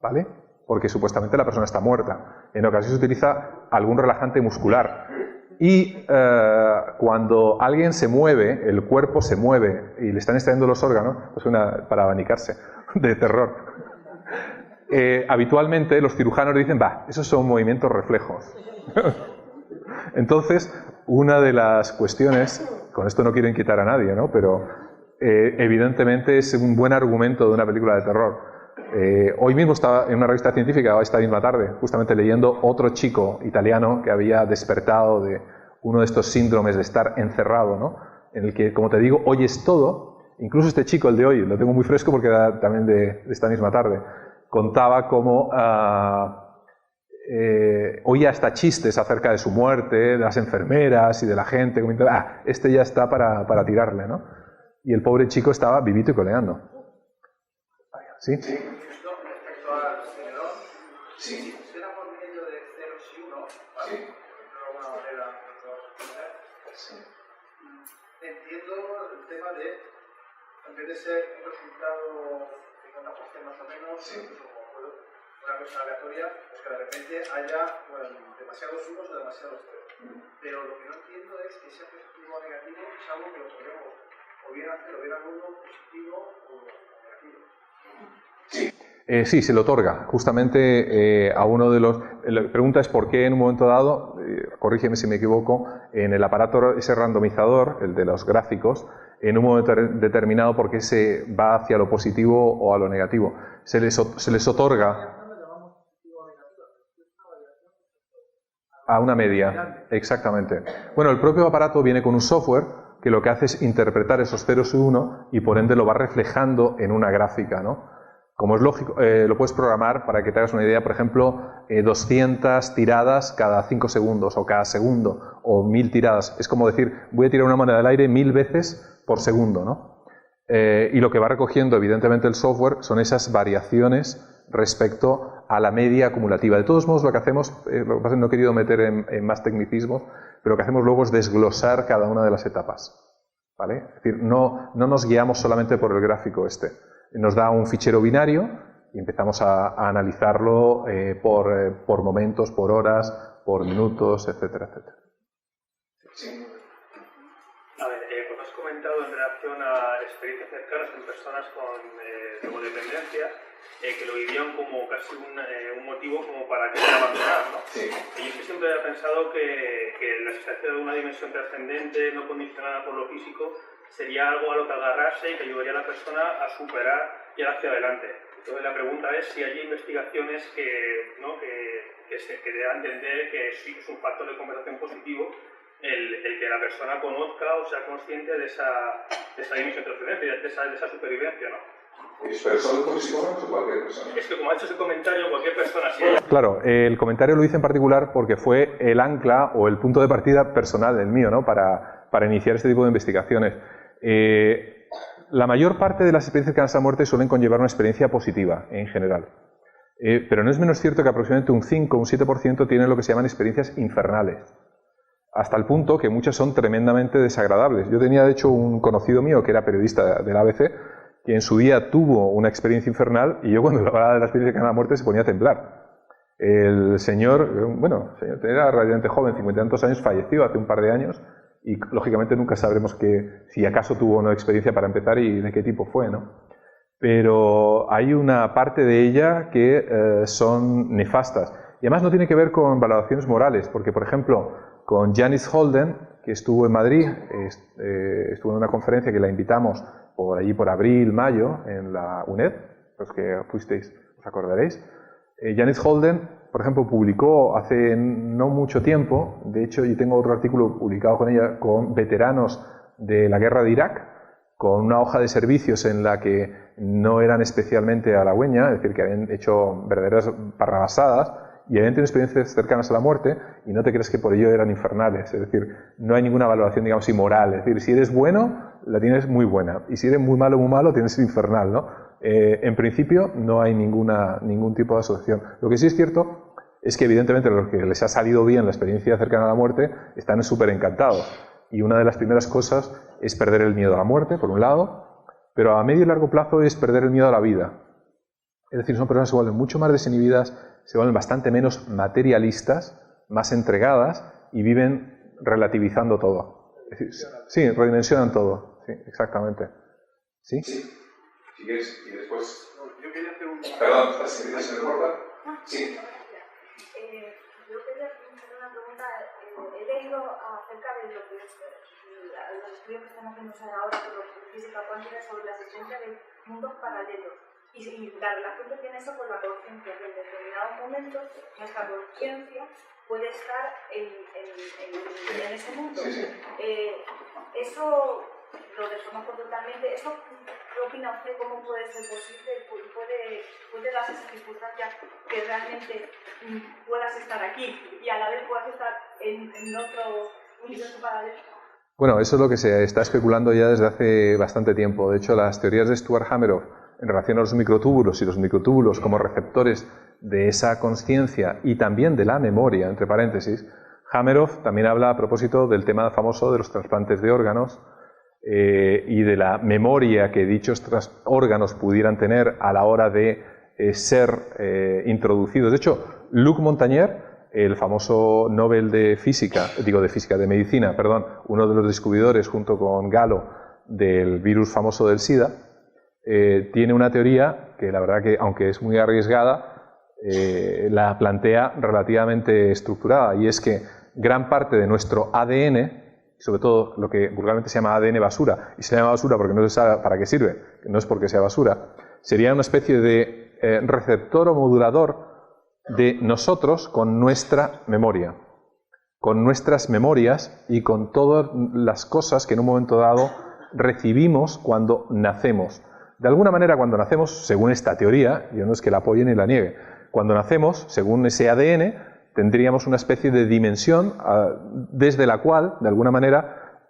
Speaker 1: ¿vale? Porque supuestamente la persona está muerta. En ocasiones se utiliza algún relajante muscular. Y cuando alguien se mueve, el cuerpo se mueve y le están extrayendo los órganos, pues para abanicarse de terror. Habitualmente los cirujanos dicen, esos son movimientos reflejos. Entonces, una de las cuestiones, con esto no quieren quitar a nadie, ¿no? Pero evidentemente es un buen argumento de una película de terror. Hoy mismo estaba en una revista científica, esta misma tarde, justamente leyendo otro chico italiano que había despertado de uno de estos síndromes de estar encerrado, ¿no? En el que, como te digo, oyes todo. Incluso este chico, el de hoy, lo tengo muy fresco porque era también de esta misma tarde, contaba cómo oía hasta chistes acerca de su muerte, de las enfermeras y de la gente, este ya está para tirarle, ¿no? Y el pobre chico estaba vivito y coleando. ¿Sí?
Speaker 2: Respecto al señor, si funciona por medio de ceros y unos, ¿vale? De alguna manera, entiendo el tema de, en vez de ser un resultado 50% más o menos, como una cosa aleatoria, pues que de repente haya demasiados unos o demasiados ceros. Pero lo que no entiendo es que ese positivo o negativo es algo que lo podríamos o bien hacer, o bien uno positivo o negativo.
Speaker 1: Sí, se le otorga. Justamente a uno de los... La pregunta es por qué en un momento dado, corrígeme si me equivoco, en el aparato ese randomizador, el de los gráficos, en un momento determinado por qué se va hacia lo positivo o a lo negativo. Se les otorga a una media, exactamente. Bueno, el propio aparato viene con un software que lo que hace es interpretar esos ceros y uno y por ende lo va reflejando en una gráfica, ¿no? Como es lógico, lo puedes programar para que te hagas una idea, por ejemplo, 200 tiradas cada 5 segundos o cada segundo, o 1000 tiradas. Es como decir, voy a tirar una moneda al aire 1000 veces por segundo, ¿no? Y lo que va recogiendo, evidentemente, el software son esas variaciones respecto a la media acumulativa. De todos modos, lo que hacemos, lo que pasa es que no he querido meter en más tecnicismos, pero lo que hacemos luego es desglosar cada una de las etapas, ¿vale? Es decir, no nos guiamos solamente por el gráfico este. Nos da un fichero binario y empezamos a analizarlo por momentos, por horas, por minutos, etcétera, etcétera.
Speaker 4: Sí. A ver, como has comentado en relación a experiencias cercanas en personas con drogodependencia, que lo vivían como casi un motivo como para querer abandonar, ¿no? Sí. Y yo siempre he pensado que la existencia de una dimensión trascendente, no condicionada por lo físico, sería algo a lo que agarrarse y que ayudaría a la persona a superar y ir hacia adelante. Entonces la pregunta es si hay investigaciones que den a entender que sí es un factor de conversación positivo el que la persona conozca o sea consciente de esa dimensión trascendente, de esa supervivencia, ¿no?
Speaker 1: ¿Pero solo por psicólogos o cualquier persona?
Speaker 4: Es que como ha hecho ese comentario, cualquier persona sí.
Speaker 1: Claro, el comentario lo hice en particular porque fue el ancla o el punto de partida personal del mío, ¿no? Para iniciar este tipo de investigaciones. La mayor parte de las experiencias cercanas a la muerte suelen conllevar una experiencia positiva, en general. Pero no es menos cierto que aproximadamente un 5 o un 7% tienen lo que se llaman experiencias infernales. Hasta el punto que muchas son tremendamente desagradables. Yo tenía, de hecho, un conocido mío que era periodista del ABC, que en su día tuvo una experiencia infernal y yo cuando hablaba de la experiencia cercana a la muerte se ponía a temblar. El señor, era relativamente joven, 50 y tantos años, falleció hace un par de años y lógicamente nunca sabremos si acaso tuvo una experiencia para empezar y de qué tipo fue, ¿no? Pero hay una parte de ella que son nefastas. Y además no tiene que ver con valoraciones morales, porque por ejemplo, con Janice Holden, que estuvo en Madrid, estuvo en una conferencia que la invitamos por allí por abril, mayo, en la UNED, los que fuisteis os acordaréis. Janice Holden, por ejemplo, publicó hace no mucho tiempo, de hecho yo tengo otro artículo publicado con ella, con veteranos de la guerra de Irak, con una hoja de servicios en la que no eran especialmente halagüeña, es decir, que habían hecho verdaderas barrabasadas y habían tenido experiencias cercanas a la muerte, y no te crees que por ello eran infernales, es decir, no hay ninguna valoración, digamos, inmoral, es decir, si eres bueno, la tienes muy buena, y si eres muy malo, tienes infernal, ¿no? En principio no hay ningún tipo de asociación. Lo que sí es cierto es que evidentemente los que les ha salido bien la experiencia cercana a la muerte están súper encantados. Y una de las primeras cosas es perder el miedo a la muerte, por un lado, pero a medio y largo plazo es perder el miedo a la vida. Es decir, son personas que se vuelven mucho más desinhibidas, se vuelven bastante menos materialistas, más entregadas y viven relativizando todo. Es decir, sí, redimensionan todo. Sí, exactamente. ¿Sí?
Speaker 5: Si quieres, y después...
Speaker 2: Yo quería hacer un...
Speaker 5: Perdón, ¿se me corta? Sí.
Speaker 3: Yo quería hacer una pregunta. He leído acerca de lo que es los estudios que están haciendo ahora sobre física cuántica sobre la existencia de mundos paralelos y la relación que tiene eso con la conciencia, que en determinados momentos nuestra conciencia puede estar en ese mundo.
Speaker 5: Sí, sí.
Speaker 3: Eso lo desconozco totalmente. ¿Eso qué opina usted? ¿Cómo puede ser posible? ¿Puede darse esa circunstancia que realmente puedas estar aquí y a la vez puedas estar en otro universo paralelo?
Speaker 1: Bueno, eso es lo que se está especulando ya desde hace bastante tiempo. De hecho, las teorías de Stuart Hameroff en relación a los microtúbulos y los microtúbulos como receptores de esa conciencia y también de la memoria, entre paréntesis, Hameroff también habla a propósito del tema famoso de los trasplantes de órganos y de la memoria que dichos órganos pudieran tener a la hora de ser introducidos. De hecho, Luc Montagnier, el famoso Nobel de Medicina, uno de los descubridores junto con Gallo del virus famoso del SIDA, tiene una teoría que la verdad que, aunque es muy arriesgada, la plantea relativamente estructurada, y es que gran parte de nuestro ADN, sobre todo lo que vulgarmente se llama ADN basura, y se llama basura porque no se sabe para qué sirve, no es porque sea basura, sería una especie de receptor o modulador de nosotros con nuestra memoria, con nuestras memorias y con todas las cosas que en un momento dado recibimos cuando nacemos. De alguna manera, cuando nacemos, según esta teoría, yo no es que la apoye ni la niegue, cuando nacemos, según ese ADN, tendríamos una especie de dimensión desde la cual, de alguna manera,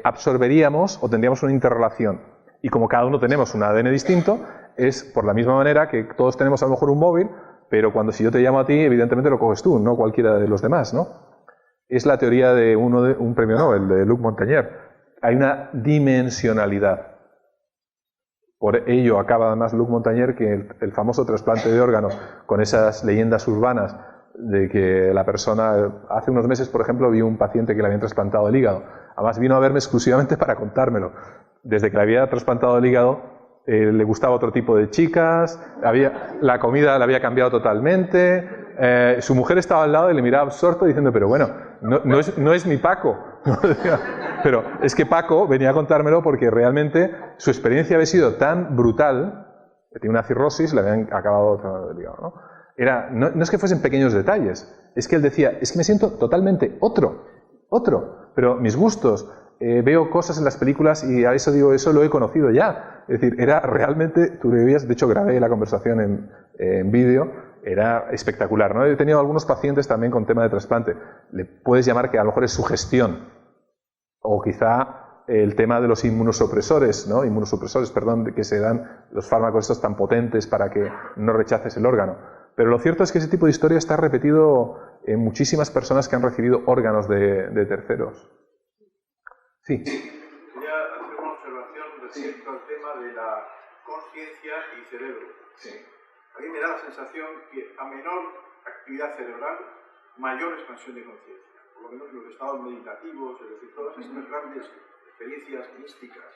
Speaker 1: absorberíamos o tendríamos una interrelación. Y como cada uno tenemos un ADN distinto, es por la misma manera que todos tenemos a lo mejor un móvil, pero si yo te llamo a ti, evidentemente lo coges tú, no cualquiera de los demás, ¿no? Es la teoría de un premio Nobel, de Luc Montagnier. Hay una dimensionalidad. Por ello acaba además Luc Montagnier que el famoso trasplante de órganos, con esas leyendas urbanas de que la persona, hace unos meses por ejemplo vi un paciente que le habían trasplantado el hígado, además vino a verme exclusivamente para contármelo. Desde que le había trasplantado el hígado le gustaba otro tipo de chicas, la comida la había cambiado totalmente, su mujer estaba al lado y le miraba absorto diciendo, pero bueno, no es mi Paco. Pero es que Paco venía a contármelo porque realmente su experiencia había sido tan brutal, que tenía una cirrosis, le habían acabado el hígado, ¿no? No es que fuesen pequeños detalles, es que él decía, es que me siento totalmente otro, pero mis gustos, veo cosas en las películas y a eso digo, eso lo he conocido ya. Es decir, era realmente, tú le veías, de hecho grabé la conversación en vídeo, era espectacular, ¿no? He tenido algunos pacientes también con tema de trasplante, le puedes llamar que a lo mejor es sugestión, o quizá el tema de los inmunosupresores, ¿no? Que se dan los fármacos estos tan potentes para que no rechaces el órgano. Pero lo cierto es que ese tipo de historia está repetido en muchísimas personas que han recibido órganos de terceros. Sí.
Speaker 2: Quería hacer una observación respecto al tema de la conciencia y cerebro.
Speaker 5: Sí.
Speaker 2: A mí me da la sensación que a menor actividad cerebral, mayor expansión de conciencia. Por lo menos en los estados meditativos, es decir, todas estas grandes experiencias místicas,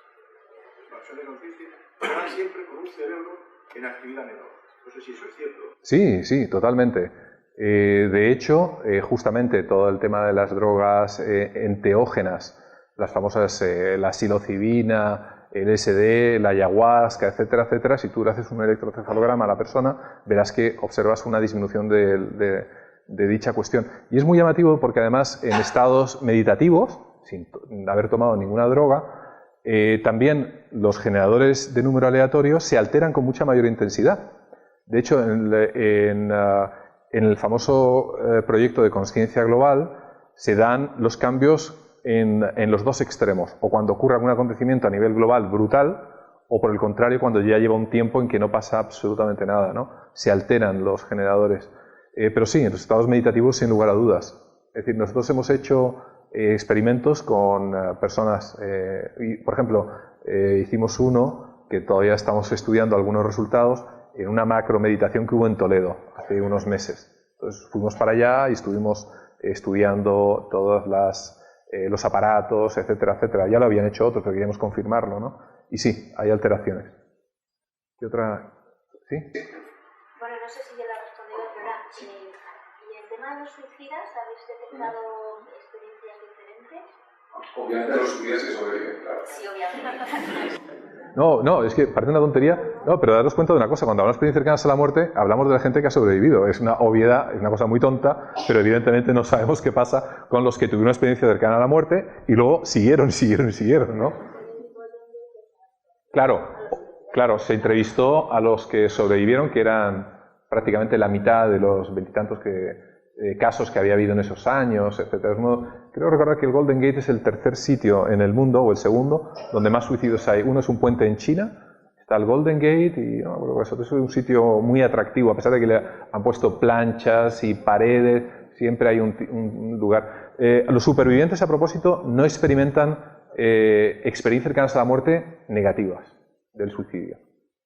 Speaker 2: expansión de conciencia, van siempre con un cerebro en actividad menor. No sé si eso es cierto.
Speaker 1: Sí, totalmente. De hecho, justamente todo el tema de las drogas enteógenas, las famosas la psilocibina, el LSD, la ayahuasca, etcétera, etcétera, si tú le haces un electrocefalograma a la persona, verás que observas una disminución de dicha cuestión. Y es muy llamativo porque además en estados meditativos, sin haber tomado ninguna droga, también los generadores de número aleatorio se alteran con mucha mayor intensidad. De hecho, en el famoso proyecto de conciencia global se dan los cambios en los dos extremos, o cuando ocurre algún acontecimiento a nivel global brutal, o por el contrario, cuando ya lleva un tiempo en que no pasa absolutamente nada, ¿no? Se alteran los generadores. Pero sí, en los estados meditativos, sin lugar a dudas. Es decir, nosotros hemos hecho experimentos con personas, y, por ejemplo, hicimos uno que todavía estamos estudiando algunos resultados en una macro meditación que hubo en Toledo hace unos meses. Entonces fuimos para allá y estuvimos estudiando todos los aparatos, etcétera, etcétera. Ya lo habían hecho otros, pero queríamos confirmarlo, ¿no? Y sí, hay alteraciones. ¿Qué otra? ¿Sí?
Speaker 6: Bueno, no sé si ya la he respondido, pero ¿y el tema de los suicidas habéis detectado experiencias diferentes?
Speaker 5: Obviamente los suicidas que sobreviven, claro.
Speaker 6: Sí, obviamente.
Speaker 1: No, es que parece una tontería, no, pero daros cuenta de una cosa, cuando hablamos de experiencias cercanas a la muerte, hablamos de la gente que ha sobrevivido. Es una obviedad, es una cosa muy tonta, pero evidentemente no sabemos qué pasa con los que tuvieron una experiencia cercana a la muerte y luego siguieron, ¿no? Claro, se entrevistó a los que sobrevivieron, que eran prácticamente la mitad de los veintitantos casos que había habido en esos años, etcétera. Creo recordar que el Golden Gate es el tercer sitio en el mundo, o el segundo, donde más suicidios hay. Uno es un puente en China, está el Golden Gate, y no, bueno, eso es un sitio muy atractivo, a pesar de que le han puesto planchas y paredes, siempre hay un lugar. Los supervivientes, a propósito, no experimentan experiencias cercanas a la muerte negativas del suicidio.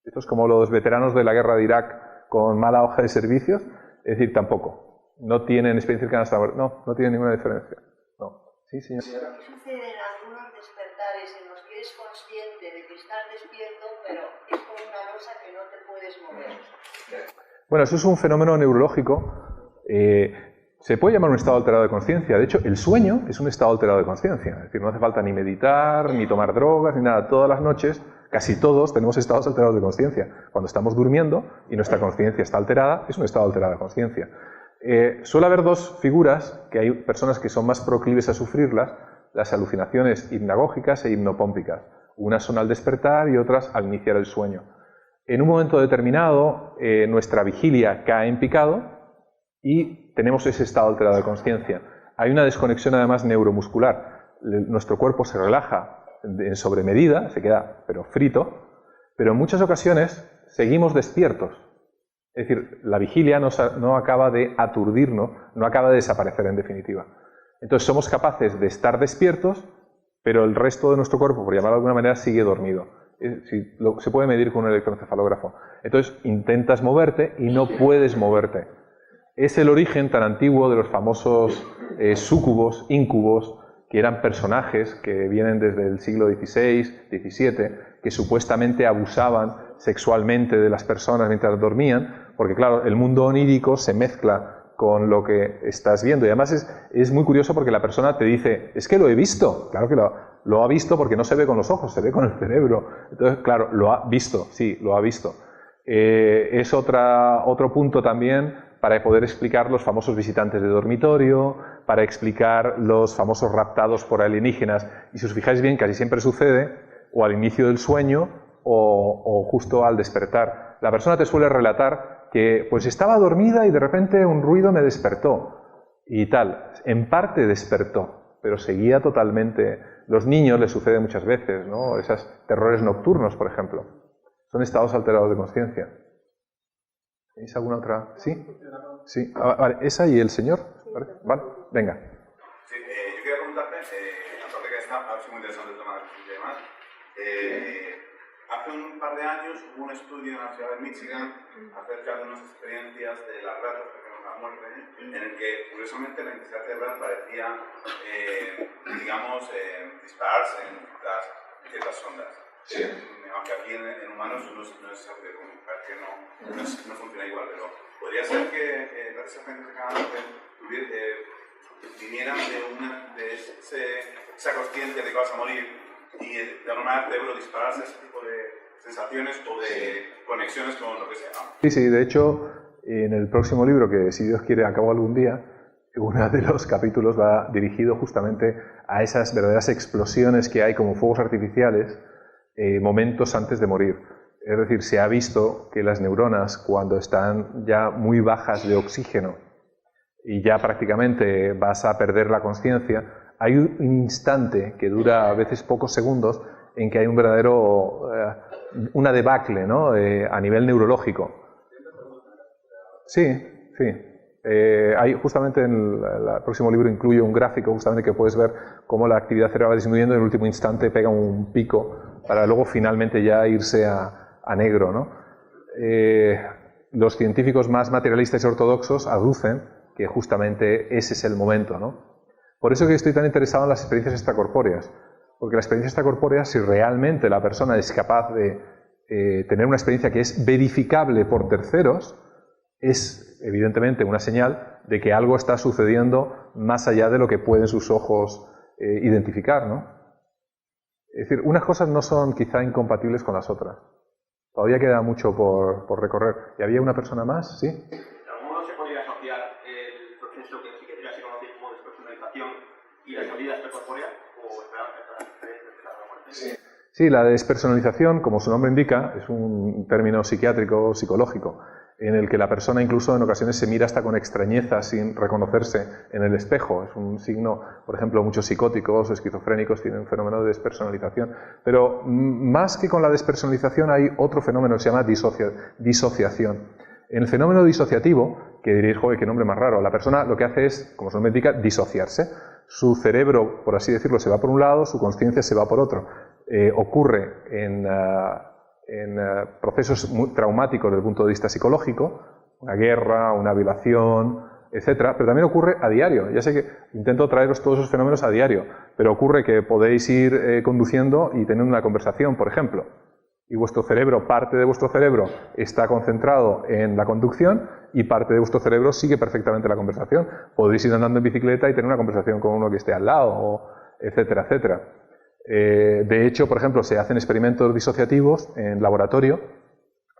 Speaker 1: Esto es como los veteranos de la guerra de Irak con mala hoja de servicios, es decir, tampoco. No tienen experiencia cercana a la muerte. No tienen ninguna diferencia. No. Sí, señor.
Speaker 7: ¿Qué sucede en algunos despertares en los que eres consciente de que estás despierto, pero es como una losa que no te puedes mover?
Speaker 1: Bueno, eso es un fenómeno neurológico. Se puede llamar un estado alterado de conciencia. De hecho, el sueño es un estado alterado de conciencia. Es decir, no hace falta ni meditar, ni tomar drogas, ni nada. Todas las noches, casi todos, tenemos estados alterados de conciencia. Cuando estamos durmiendo y nuestra conciencia está alterada, es un estado alterado de conciencia. Suele haber dos figuras, que hay personas que son más proclives a sufrirlas, las alucinaciones hipnagógicas e hipnopómpicas. Unas son al despertar y otras al iniciar el sueño. En un momento determinado, nuestra vigilia cae en picado y tenemos ese estado alterado de conciencia. Hay una desconexión además neuromuscular. Nuestro cuerpo se relaja en sobremedida, se queda pero frito, pero en muchas ocasiones seguimos despiertos. Es decir, la vigilia no acaba de aturdirnos, no acaba de desaparecer en definitiva. Entonces somos capaces de estar despiertos, pero el resto de nuestro cuerpo, por llamarlo de alguna manera, sigue dormido. Se puede medir con un electroencefalógrafo. Entonces intentas moverte y no puedes moverte. Es el origen tan antiguo de los famosos súcubos, íncubos, que eran personajes que vienen desde el siglo XVI, XVII, que supuestamente abusaban sexualmente de las personas mientras dormían, porque claro, el mundo onírico se mezcla con lo que estás viendo. Y además es muy curioso porque la persona te dice, es que lo he visto. Claro que lo ha visto porque no se ve con los ojos, se ve con el cerebro. Entonces, claro, lo ha visto, sí, lo ha visto. Es otro punto también para poder explicar los famosos visitantes de dormitorio, para explicar los famosos raptados por alienígenas. Y si os fijáis bien, casi siempre sucede o al inicio del sueño o justo al despertar. La persona te suele relatar que pues estaba dormida y de repente un ruido me despertó y tal. En parte despertó, pero seguía totalmente. Los niños les sucede muchas veces, ¿no? Esos terrores nocturnos, por ejemplo. Son estados alterados de conciencia. ¿Tenéis alguna otra? ¿Sí? Sí. Vale, esa y el señor. Vale, venga.
Speaker 8: Sí, yo quería preguntarte, aparte que está muy interesante el tema y demás, hace un par de años hubo un estudio en la ciudad de Michigan acerca de unas experiencias de las ratas cercanas a la muerte, en el que curiosamente la intensidad cerebral parecía, dispararse en ciertas ondas.
Speaker 5: Sí.
Speaker 8: Aunque aquí en humanos no es algo que parece que no funciona igual, pero podría ser que esa gente vinieran de esa consciencia de que vas a morir y de alguna manera debo dispararse ese tipo de sensaciones o de conexiones con lo que sea.
Speaker 1: Sí, sí, de hecho, en el próximo libro, que si Dios quiere acabo algún día, uno de los capítulos va dirigido justamente a esas verdaderas explosiones que hay como fuegos artificiales momentos antes de morir. Es decir, se ha visto que las neuronas, cuando están ya muy bajas de oxígeno y ya prácticamente vas a perder la conciencia, hay un instante que dura a veces pocos segundos en que hay un verdadero, una debacle, ¿no? A nivel neurológico. Sí, sí. Hay justamente en el próximo libro incluye un gráfico justamente que puedes ver cómo la actividad cerebral va disminuyendo y en el último instante pega un pico para luego finalmente ya irse a negro, ¿no? Los científicos más materialistas y ortodoxos aducen que justamente ese es el momento, ¿no? Por eso que estoy tan interesado en las experiencias extracorpóreas, porque la experiencia extracorpórea, si realmente la persona es capaz de tener una experiencia que es verificable por terceros, es evidentemente una señal de que algo está sucediendo más allá de lo que pueden sus ojos identificar, ¿no? Es decir, unas cosas no son quizá incompatibles con las otras. Todavía queda mucho por recorrer. ¿Y había una persona más? ¿Sí?
Speaker 9: ¿De algún modo se podría asociar el proceso que en psiquiatría se conoce como despersonalización y la salida extracorpórea? ¿O esperanza de la muerte?
Speaker 1: Sí. Sí, la despersonalización, como su nombre indica, es un término psiquiátrico, psicológico, en el que la persona incluso en ocasiones se mira hasta con extrañeza sin reconocerse en el espejo. Es un signo, por ejemplo, muchos psicóticos o esquizofrénicos tienen un fenómeno de despersonalización. Pero más que con la despersonalización hay otro fenómeno que se llama disociación. En el fenómeno disociativo, que diréis, joder, qué nombre más raro, la persona lo que hace es, como su nombre indica, disociarse. Su cerebro, por así decirlo, se va por un lado, su conciencia se va por otro. Ocurre en procesos muy traumáticos desde el punto de vista psicológico, una guerra, una violación, etcétera, pero también ocurre a diario. Ya sé que intento traeros todos esos fenómenos a diario, pero ocurre que podéis ir conduciendo y teniendo una conversación, por ejemplo, y vuestro cerebro, parte de vuestro cerebro está concentrado en la conducción y parte de vuestro cerebro sigue perfectamente la conversación. Podéis ir andando en bicicleta y tener una conversación con uno que esté al lado, etcétera, etcétera. De hecho, por ejemplo, se hacen experimentos disociativos en laboratorio.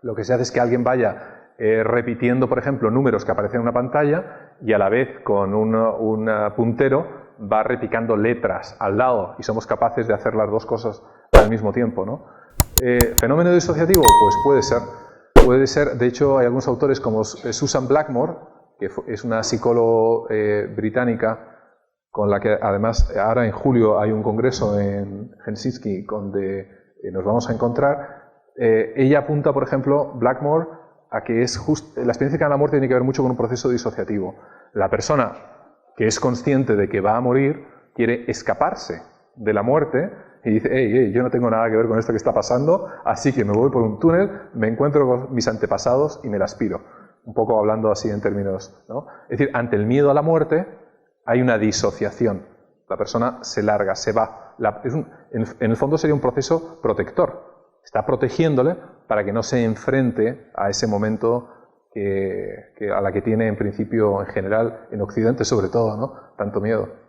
Speaker 1: Lo que se hace es que alguien vaya repitiendo, por ejemplo, números que aparecen en una pantalla y a la vez con un puntero va repicando letras al lado y somos capaces de hacer las dos cosas al mismo tiempo, ¿no? ¿Fenómeno disociativo? Pues puede ser. De hecho, hay algunos autores como Susan Blackmore, que es una psicóloga británica, con la que además ahora en julio hay un congreso en Helsinki donde nos vamos a encontrar. Ella apunta, por ejemplo, Blackmore, a que es la experiencia de la muerte tiene que ver mucho con un proceso disociativo. La persona que es consciente de que va a morir quiere escaparse de la muerte y dice, hey, yo no tengo nada que ver con esto que está pasando, así que me voy por un túnel, me encuentro con mis antepasados y me las piro. Un poco hablando así en términos, ¿no? Es decir, ante el miedo a la muerte hay una disociación. La persona se larga, se va. En el fondo sería un proceso protector. Está protegiéndole para que no se enfrente a ese momento a la que tiene en principio, en general, en Occidente sobre todo, ¿no? Tanto miedo.